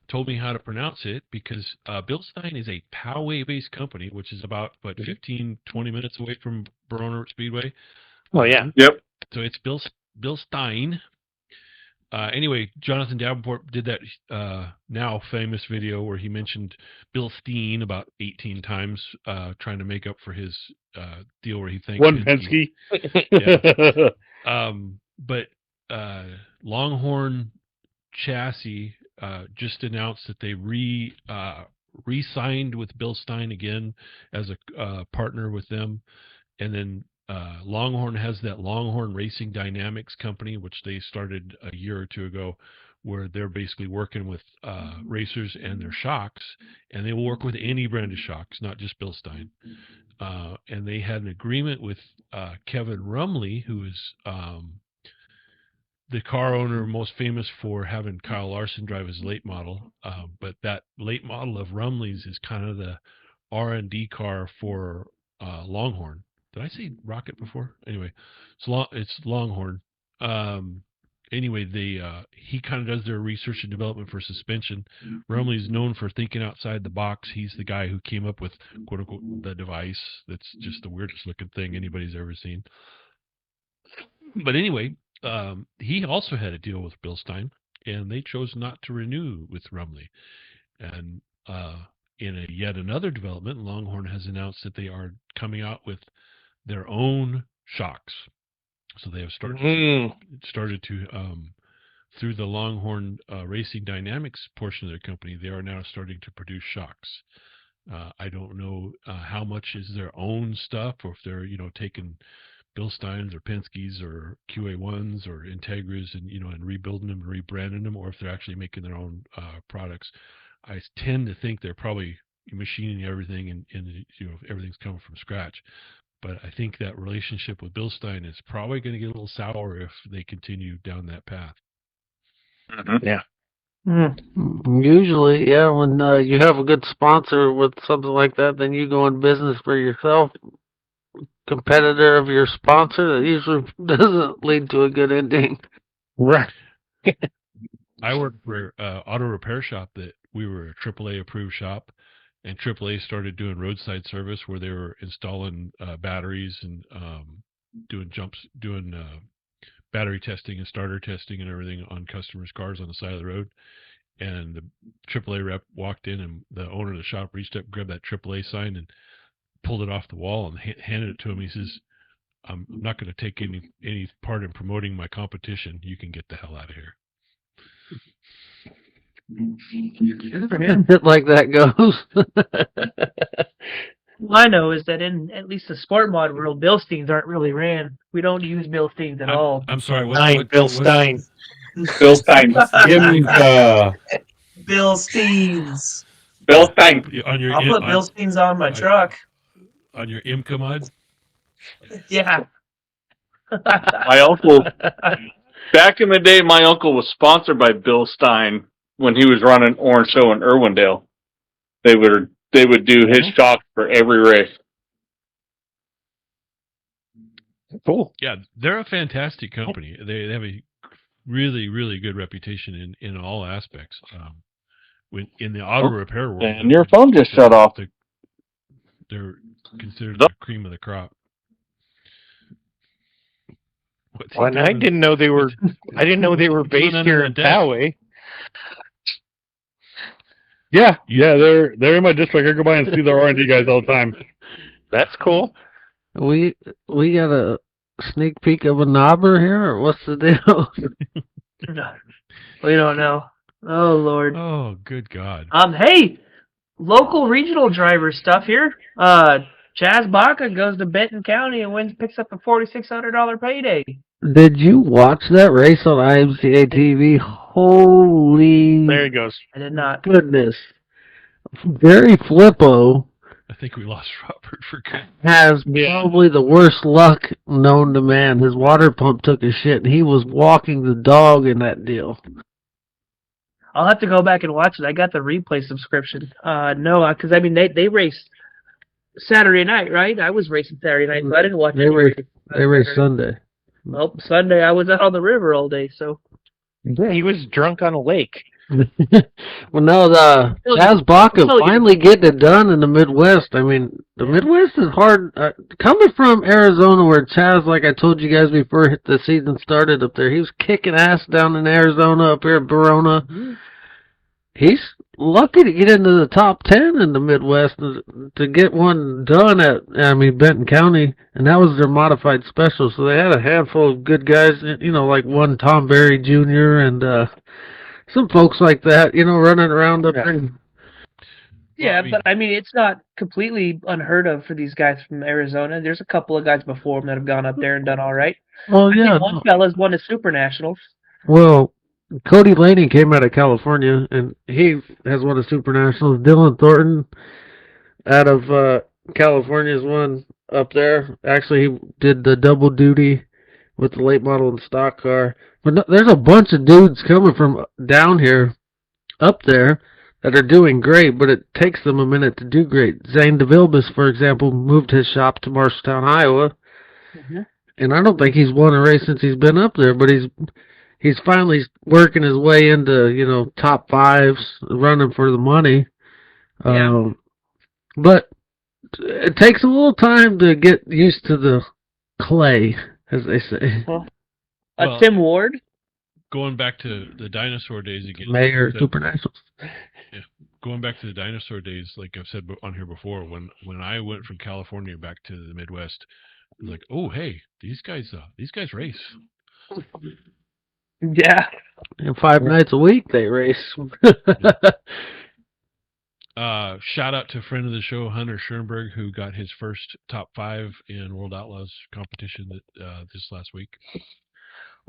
told me how to pronounce it, because Bill Stein is a Poway-based company, which is about 15, 20 minutes away from Barona Speedway. Oh, yeah. Yep. So it's Bill Stein. Anyway, Jonathan Davenport did that now famous video where he mentioned Bill Steen about 18 times, trying to make up for his deal where he thanked One Penske. Penske. Yeah. But Longhorn Chassis just announced that they re-signed with Bill Stein again as a partner with them, and then Longhorn has that Longhorn Racing Dynamics company, which they started a year or two ago, where they're basically working with racers and their shocks, and they will work with any brand of shocks, not just Bill Stein. And they had an agreement with Kevin Rumley, who is the car owner most famous for having Kyle Larson drive his late model. But that late model of Rumley's is kind of the R&D car for Longhorn. Did I say Rocket before? Anyway, it's Longhorn. Anyway, he kind of does their research and development for suspension. Rumley's known for thinking outside the box. He's the guy who came up with, quote unquote, the device that's just the weirdest looking thing anybody's ever seen. But anyway, he also had a deal with Bill Stein, and they chose not to renew with Rumley. And in yet another development, Longhorn has announced that they are coming out with their own shocks. So they have started to through the Longhorn Racing Dynamics portion of their company, they are now starting to produce shocks. I don't know how much is their own stuff, or if they're taking Bill Stein's or Penske's or QA1s or Integras and rebuilding them and rebranding them, or if they're actually making their own products. I tend to think they're probably machining everything and everything's coming from scratch. But I think that relationship with Bill Stein is probably going to get a little sour if they continue down that path. Mm-hmm. Yeah. Usually, yeah, when you have a good sponsor with something like that, then you go in business for yourself, competitor of your sponsor, that usually doesn't lead to a good ending. Right. I worked for an auto repair shop that we were a AAA approved shop, and AAA started doing roadside service where they were installing batteries and doing battery testing and starter testing and everything on customers' cars on the side of the road. And the AAA rep walked in, and the owner of the shop reached up, grabbed that AAA sign, and pulled it off the wall and handed it to him. He says, "I'm not going to take any part in promoting my competition. You can get the hell out of here." Like that goes. All I know is that in at least the sport mod world, Bilsteins aren't really ran. We don't use Bilsteins at all. I'm sorry. Bill Stein. Bill Stein. Give me Bilsteins. Bill Stein. On your I'll put Bilsteins on my truck. On your IMCA mod? Yeah. My uncle, back in the day, my uncle was sponsored by Bill Stein when he was running Orange Show in Irwindale. They would do his shop for every race. Cool. Yeah, they're a fantastic company. They have a really, really good reputation in all aspects. When in the auto repair world, And your phone just shut off. They're considered the cream of the crop. Well, and I didn't know they were. I didn't know they were based here in Poway. Yeah, they're in my district. I go by and see their R&D guys all the time. That's cool. We got a sneak peek of a knobber here, or what's the deal? We don't know. Oh Lord. Oh, good God. Hey, local regional driver stuff here. Chaz Baca goes to Benton County and picks up a $4,600 payday. Did you watch that race on IMCA TV? Holy There he goes. I did not. goodness. Gary Flippo I think we lost Robert for good. has probably the worst luck known to man. His water pump took a shit, and he was walking the dog in that deal. I'll have to go back and watch it. I got the replay subscription. No, because I mean they raced Saturday night, right? I was racing Saturday night, so I didn't watch it. They raced Sunday. Well, Sunday I was out on the river all day, so. Yeah, he was drunk on a lake. Well, no, the Chaz Baca finally getting it done in the Midwest. I mean, the Midwest is hard. Coming from Arizona, where Chaz, like I told you guys before the season started up there, he was kicking ass down in Arizona, up here at Barona. He's lucky to get into the top 10 in the Midwest to get one done at, Benton County, and that was their modified special. So they had a handful of good guys, like one Tom Berry Jr. and some folks like that, running around up there. Yeah, but it's not completely unheard of for these guys from Arizona. There's a couple of guys before them that have gone up there and done all right. Well, I think one fella's won the Super Nationals. Well, Cody Laney came out of California, and he has won a Super Nationals. Dylan Thornton out of California has won up there. Actually, he did the double duty with the late model and stock car. But no, there's a bunch of dudes coming from down here up there that are doing great, but it takes them a minute to do great. Zane DeVilbiss, for example, moved his shop to Marshalltown, Iowa. Mm-hmm. And I don't think he's won a race since he's been up there, but he's finally working his way into, top fives, running for the money. Yeah. But it takes a little time to get used to the clay, as they say. Well, Tim Ward? Going back to the dinosaur days again. Mayor Super Nationals. Yeah. Going back to the dinosaur days, like I've said on here before, when I went from California back to the Midwest, I was like, oh, hey, these guys race. Yeah. And 5 nights a week they race. Shout out to a friend of the show, Hunter Schoenberg, who got his first top 5 in World Outlaws competition this last week.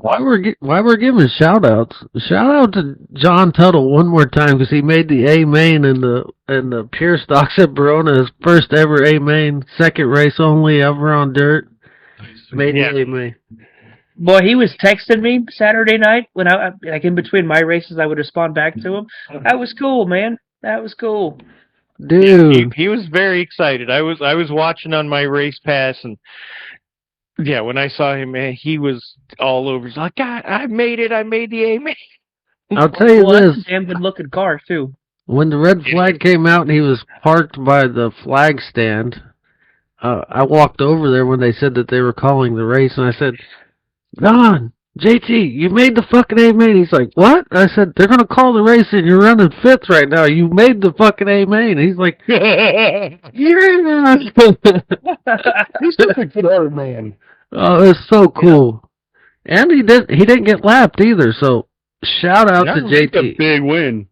Why we're giving shout outs to John Tuttle one more time, because he made the A main in the pure stocks at Barona, his first ever A main, second race only ever on dirt. Nice. Made the A main. Boy, he was texting me Saturday night when I in between my races. I would respond back to him. That was cool, man. That was cool, dude. He was very excited. I was watching on my race pass, and yeah, when I saw him, man, he was all over. He's like, God, I made it. I made the A main. I'll tell you this. That's a damn good looking car too. When the red flag came out and he was parked by the flag stand, I walked over there when they said that they were calling the race, and I said, Don, JT, you made the fucking A main. He's like, what? I said, they're going to call the race and you're running 5th right now. You made the fucking A main. He's like, yeah. He's just a good man. Oh, it's so cool. Yeah. And he didn't get lapped either, so shout out to JT. A big win.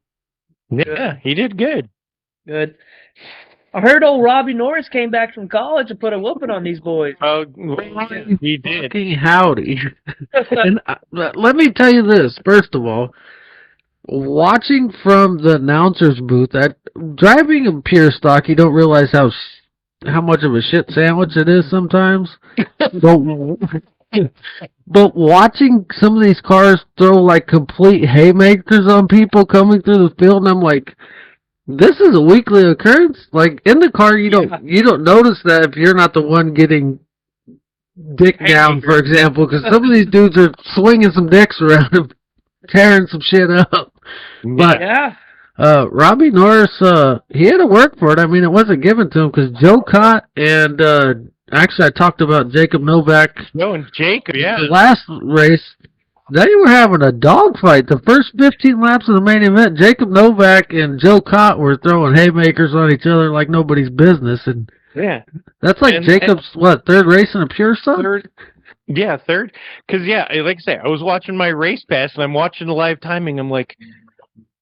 Yeah, he did good. Good. I heard old Robbie Norris came back from college and put a whooping on these boys. Oh, he did. Fucking howdy. And let me tell you this, first of all. Watching from the announcer's booth, driving a pure stock, you don't realize how much of a shit sandwich it is sometimes. But watching some of these cars throw like complete haymakers on people coming through the field, and I'm like, this is a weekly occurrence. Like in the car, you don't notice that if you're not the one getting dick down, for example, because some of these dudes are swinging some dicks around and tearing some shit up. But yeah. Robbie Norris, he had to work for it. I mean, it wasn't given to him because Joe Cott and actually I talked about Jacob Novak. No, and Jacob, yeah. The last race. They were having a dogfight. The first 15 laps of the main event, Jacob Novak and Joe Cott were throwing haymakers on each other like nobody's business. And yeah, that's like Jacob's, third race in a pure stuff? Third. Yeah, third. Because, yeah, like I say, I was watching my race pass, and I'm watching the live timing. I'm like,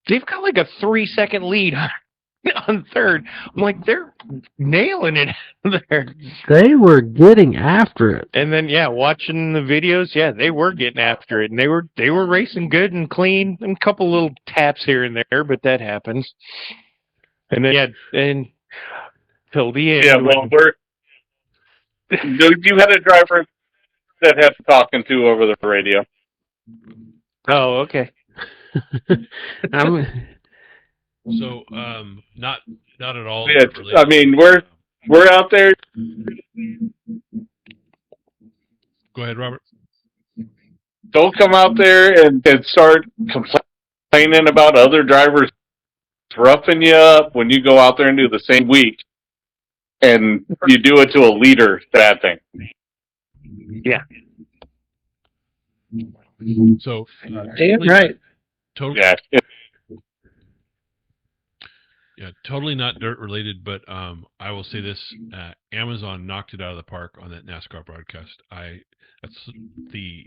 they've got like a 3-second lead on third. I'm like, they're nailing it there. They were getting after it. And then, yeah, watching the videos, yeah, they were getting after it. And they were racing good and clean, and a couple little taps here and there, but that happens. And then, yeah, and till the end. Yeah, well, you had a driver that had talking to over the radio. Oh, okay. So, not at all. Yeah, I mean, we're out there. Go ahead, Robert. Don't come out there and start complaining complaining about other drivers roughing you up when you go out there and do the same week, and you do it to a leader, bad thing. Yeah. So, Damn right. Totally, Yeah. yeah, totally not dirt related, but I will say this: Amazon knocked it out of the park on that NASCAR broadcast. The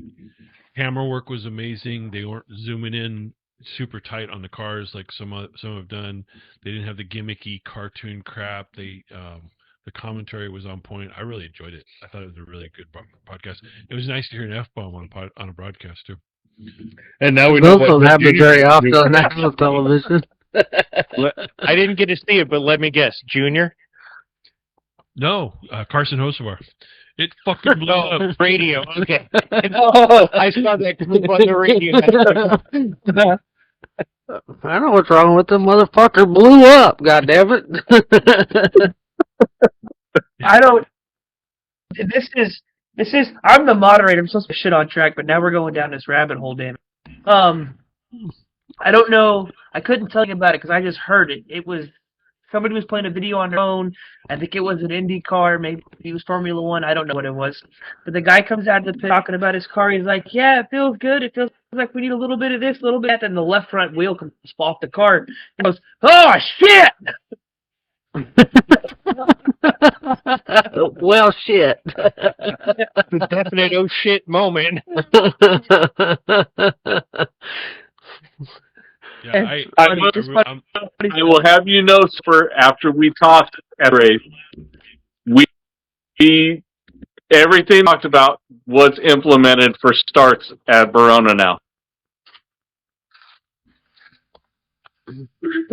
camera work was amazing. They weren't zooming in super tight on the cars like some have done. They didn't have the gimmicky cartoon crap. The commentary was on point. I really enjoyed it. I thought it was a really good podcast. It was nice to hear an F-bomb on a broadcast too. And now we know Those don't happen very often on national television. I didn't get to see it, but let me guess. Junior? No, Carson Hocevar. It fucking blew up. Radio. Okay. I saw that clip on the radio. I know what's wrong with them. Motherfucker blew up. God damn it! I don't. This is. I'm the moderator. I'm supposed to shit on track, but now we're going down this rabbit hole, damn it. I don't know. I couldn't tell you about it because I just heard it. It was somebody was playing a video on their phone. I think it was an Indy car. Maybe it was Formula One. I don't know what it was. But the guy comes out of the pit talking about his car. He's like, "Yeah, it feels good. It feels like we need a little bit of this, a little bit of that." And the left front wheel comes off the car. He goes, "Oh shit!" Well, shit. The definite oh shit moment. Yeah, I will have you know, for after we talked at race, we everything talked about was implemented for starts at Barona now.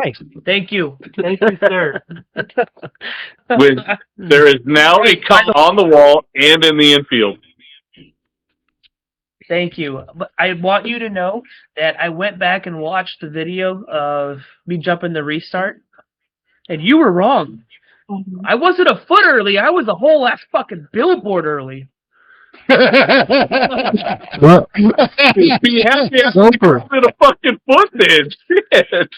Thanks. Thank you, sir. There is now a color on the wall and in the infield. Thank you. But I want you to know that I went back and watched the video of me jumping the restart, and you were wrong. I wasn't a foot early. I was a whole ass fucking billboard early. Well, Be happy Super. to the fucking foot then. Shit.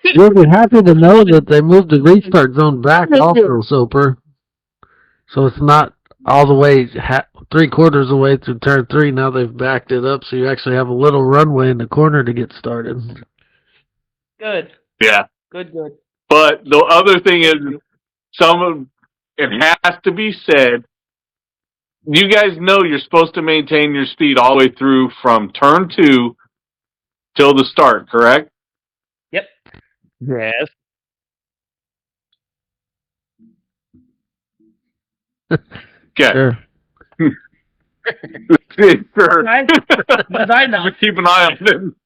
You'll be happy to know that they moved the restart zone back also, Soper. So it's not all the way 3/4 away through turn 3. Now they've backed it up, so you actually have a little runway in the corner to get started. Good. Yeah. Good. But the other thing is, it has to be said, you guys know you're supposed to maintain your speed all the way through from turn 2 till the start, correct? Yep. Yes. Okay. Sure. Sure. I know. But keep an eye on him.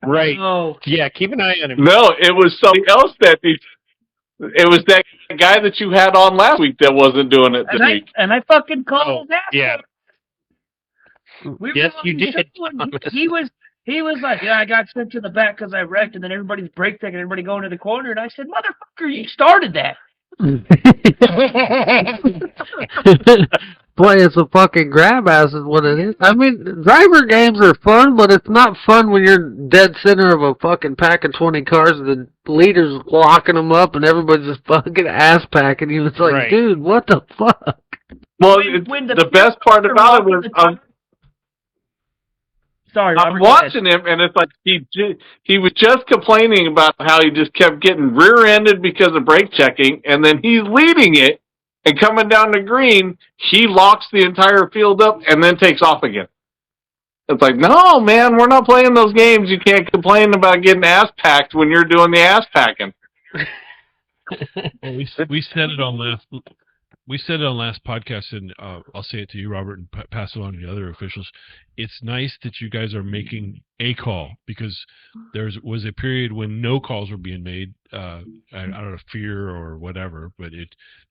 Right. Oh. Yeah, keep an eye on him. No, it was something else it was that guy that you had on last week that wasn't doing it this week. And I fucking called his ass. Yeah. Yes, you did. He was like, "Yeah, I got sent to the back because I wrecked," and then everybody's brake checking, everybody going to the corner, and I said, "Motherfucker, you started that." Boy, it's a fucking grab ass is what it is. I mean, driver games are fun, but it's not fun when you're dead center of a fucking pack of 20 cars and the leader's locking them up and everybody's just fucking ass packing you. It's like, Right. Dude, what the fuck? Well, When the best part about it was Sorry, I'm Robert, watching him, and it's like he was just complaining about how he just kept getting rear-ended because of brake checking, and then he's leading it, and coming down the green, he locks the entire field up and then takes off again. It's like, no, man, we're not playing those games. You can't complain about getting ass packed when you're doing the ass packing. Well, we said it on last podcast, and I'll say it to you, Robert, and pass it on to the other officials. It's nice that you guys are making a call, because there was a period when no calls were being made out of fear or whatever. But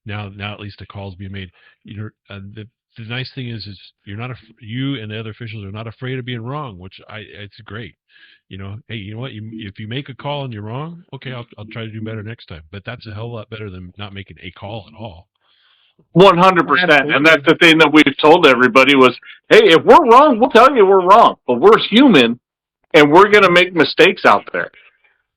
now at least a call's being made. The nice thing is you're not you and the other officials are not afraid of being wrong, which it's great. Hey, you know what? If you make a call and you're wrong, okay, I'll try to do better next time. But that's a hell of a lot better than not making a call at all. 100%. And that's the thing that we've told everybody was, hey, if we're wrong, we'll tell you we're wrong. But we're human, and we're going to make mistakes out there.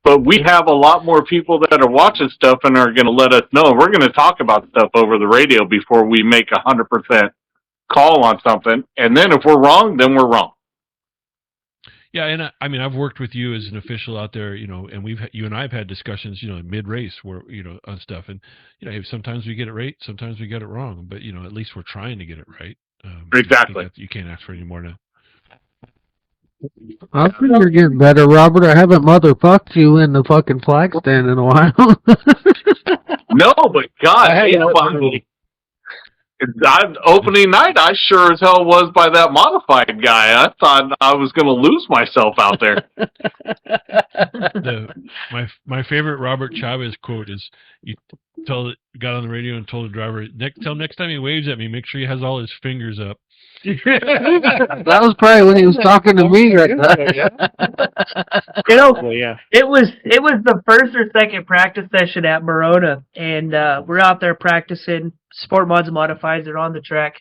But we have a lot more people that are watching stuff and are going to let us know. We're going to talk about stuff over the radio before we make 100% call on something. And then if we're wrong, then we're wrong. Yeah, and I mean, I've worked with you as an official out there, and you and I've had discussions, mid-race where, on stuff, and sometimes we get it right, sometimes we get it wrong, but at least we're trying to get it right. Exactly. You can't ask for any more now. I think you're getting better, Robert. I haven't motherfucked you in the fucking flag stand in a while. No, but God, opening night, I sure as hell was by that modified guy. I thought I was going to lose myself out there. My favorite Robert Chavez quote is, you got on the radio and told the driver, next time he waves at me, make sure he has all his fingers up. That was probably when he was talking to me right there. It was the first or second practice session at Barona, and we're out there practicing sport mods and modifieds. They're on the track.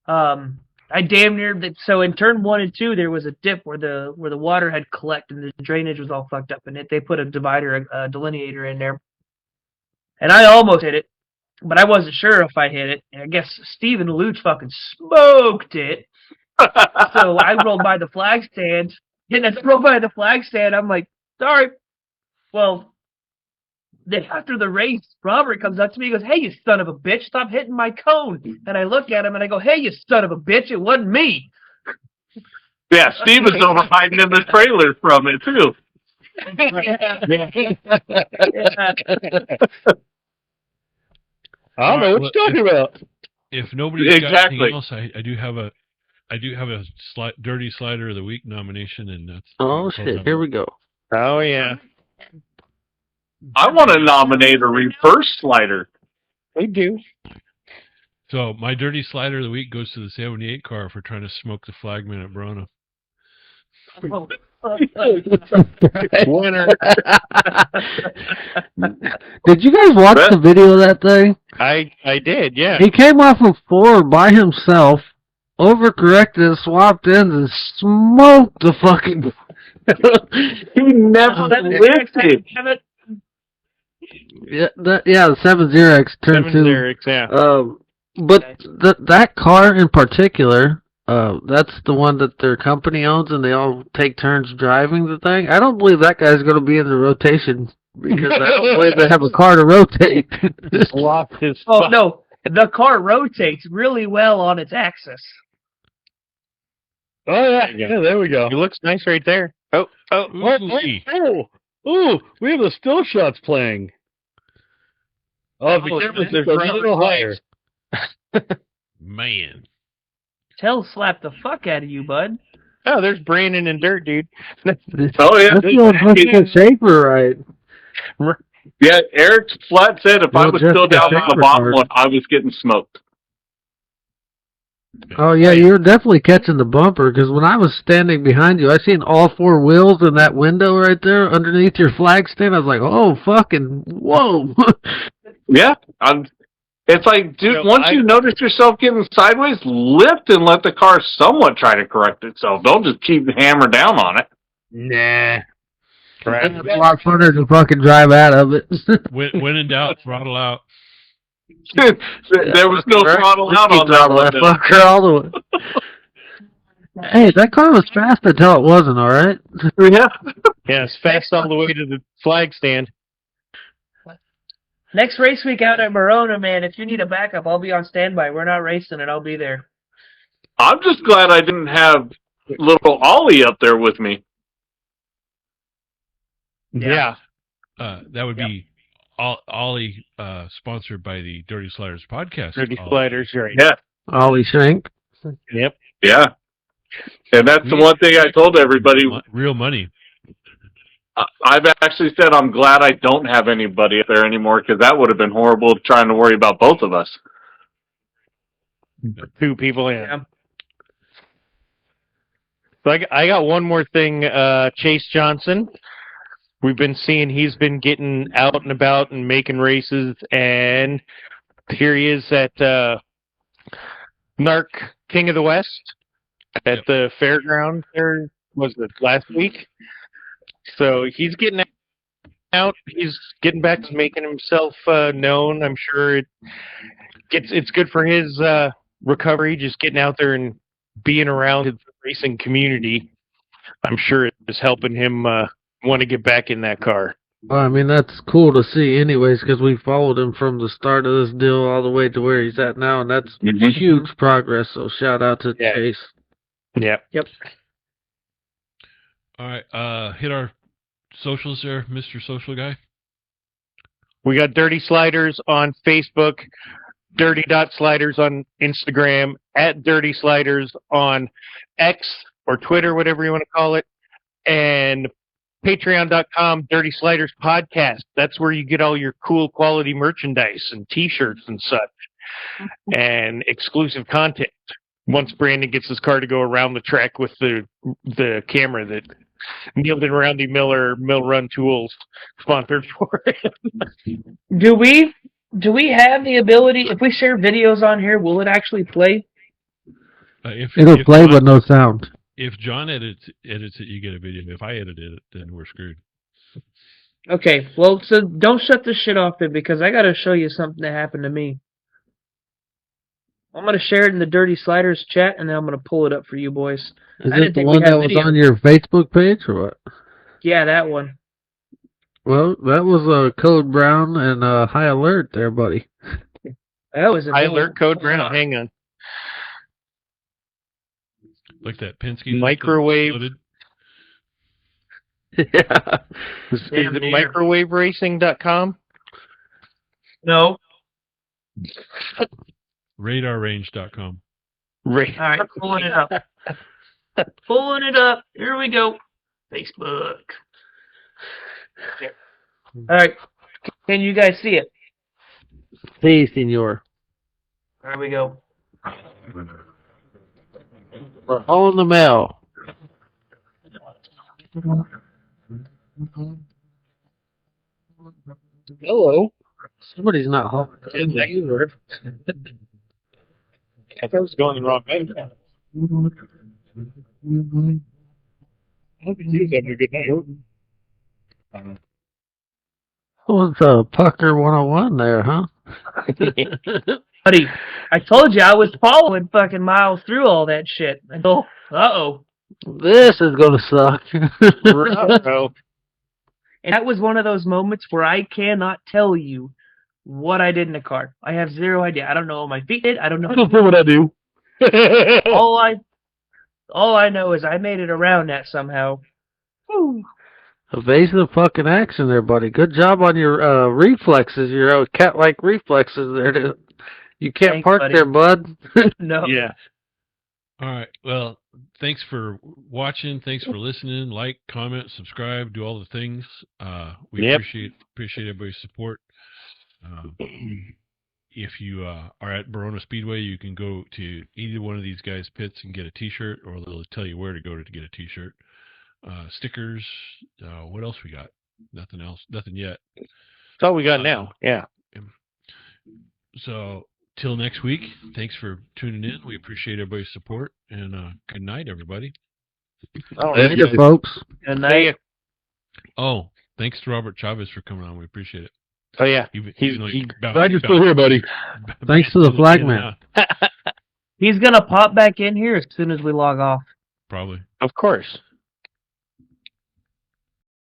I damn near so in turn 1 and 2 there was a dip where the water had collected and the drainage was all fucked up in it. They put a delineator in there, and I almost hit it. But I wasn't sure if I hit it. And I guess Steven Luch fucking smoked it. So I rolled by the flag stand. And as I rolled by the flag stand, I'm like, sorry. Well, then after the race, Robert comes up to me and goes, hey, you son of a bitch, stop hitting my cone. And I look at him and I go, hey, you son of a bitch, it wasn't me. Yeah, Steven's over hiding in the trailer from it, too. I don't know what you're talking about. If nobody's got anything else, I do have a dirty slider of the week nomination, and that's shit! Here we go. Oh yeah. I want to nominate a reverse slider. They do. So my dirty slider of the week goes to the 78 car for trying to smoke the flagman at Barona. Winner. Did you guys watch the video of that thing? I did, yeah. He came off of 4 by himself, overcorrected, swapped ends, and smoked the fucking. He never lifted. Yeah, the 7-0X turn 2. 7-0X, yeah. But that car in particular, that's the one that their company owns, and they all take turns driving the thing. I don't believe that guy's going to be in the rotation because I don't believe they have a car to rotate. Lost his spot. Oh no, the car rotates really well on its axis. Oh yeah, there we go. He looks nice right there. Oh, we have the still shots playing. Oh, there's a little higher. Man. Tail slap the fuck out of you, bud. Oh, there's Brandon and Dirt, dude. Oh, yeah. That's the fucking shaper, right? Yeah, Eric flat said if I was still down on the bottom one, I was getting smoked. Oh, yeah, you were definitely catching the bumper, because when I was standing behind you, I seen all 4 wheels in that window right there underneath your flag stand. I was like, oh, fucking, whoa. Yeah, it's like, dude, once you notice yourself getting sideways, lift and let the car somewhat try to correct itself. Don't just keep hammer down on it. Nah. Right. It's a lot funner to fucking drive out of it. When in doubt, throttle out. There was no throttle out on that one. Fucker all the way. Hey, that car was fast until it wasn't, all right? Yeah. Yeah, it's fast all the way to the flag stand. Next race week out at Barona, man, if you need a backup, I'll be on standby. We're not racing and I'll be there. I'm just glad I didn't have little Ollie up there with me. Yeah. That would be Ollie, sponsored by the Dirty Sliders podcast. Dirty Sliders, right. Yeah. Ollie Shank. Yep. Yeah. And that's the one thing I told everybody. Real money. I've actually said I'm glad I don't have anybody up there anymore, because that would have been horrible trying to worry about both of us. 2 people in. Yeah. So I got one more thing. Chase Johnson. We've been seeing he's been getting out and about and making races, and here he is at NARC King of the West at the fairground there was it last week? So he's getting out. He's getting back to making himself known. I'm sure it's good for his recovery, just getting out there and being around the racing community. I'm sure it is helping him want to get back in that car. Well, I mean, that's cool to see anyways, because we followed him from the start of this deal all the way to where he's at now, and that's huge progress, so shout out to Chase. Yeah. Yep. All right, hit our socials there, Mr. Social Guy. We got Dirty Sliders on Facebook, Dirty.Sliders on Instagram, at Dirty Sliders on X or Twitter, whatever you want to call it, and Patreon.com, Dirty Sliders Podcast. That's where you get all your cool quality merchandise and T-shirts and such, and exclusive content. Once Brandon gets his car to go around the track with the camera that Neil and Roundy Miller Mill Run Tools sponsored for him. Do we have the ability, if we share videos on here, will it actually play? It'll play but no sound. If John edits it, you get a video. If I edit it, then we're screwed. Okay, well, so don't shut this shit off then, because I got to show you something that happened to me. I'm going to share it in the Dirty Sliders chat, and then I'm going to pull it up for you boys. Is it the one that was on your Facebook page, or what? Yeah, that one. Well, that was Code Brown and High Alert there, buddy. That was High Alert Code Brown. Hang on. Like that Penske microwave. Yeah. Is it microwaveracing.com? No. Radarrange.com. All right, pulling it up. Pulling it up. Here we go. Facebook. All right. Can you guys see it? Si, senor. There we go. We're all in the mail. Hello. Somebody's not home. I thought it was going the wrong way. I hope you having a good night. Was Pucker 101 there, huh? Buddy, I told you I was following fucking miles through all that shit. Until, uh-oh. This is going to suck. And that was one of those moments where I cannot tell you what I did in the car. I have zero idea. I don't know what my feet did. I don't know. I don't know what I do. all I know is I made it around that somehow. Whew. Evasive fucking action there, buddy. Good job on your reflexes, your cat-like reflexes there. You can't Thanks, park buddy. there, bud. No. Yeah. All right. Well, thanks for watching. Thanks for listening. Like, comment, subscribe, do all the things. We appreciate everybody's support. If you are at Barona Speedway, you can go to either one of these guys' pits and get a T-shirt, or they'll tell you where to go to get a T-shirt. Stickers. What else we got? Nothing else. Nothing yet. That's all we got now. Yeah. So till next week, thanks for tuning in. We appreciate everybody's support, and good night, everybody. Thank you, folks. Good night. Oh, thanks to Robert Chavez for coming on. We appreciate it. Oh yeah. Glad you're still here, buddy. Thanks to the flagman. He's going to pop back in here as soon as we log off. Probably. Of course.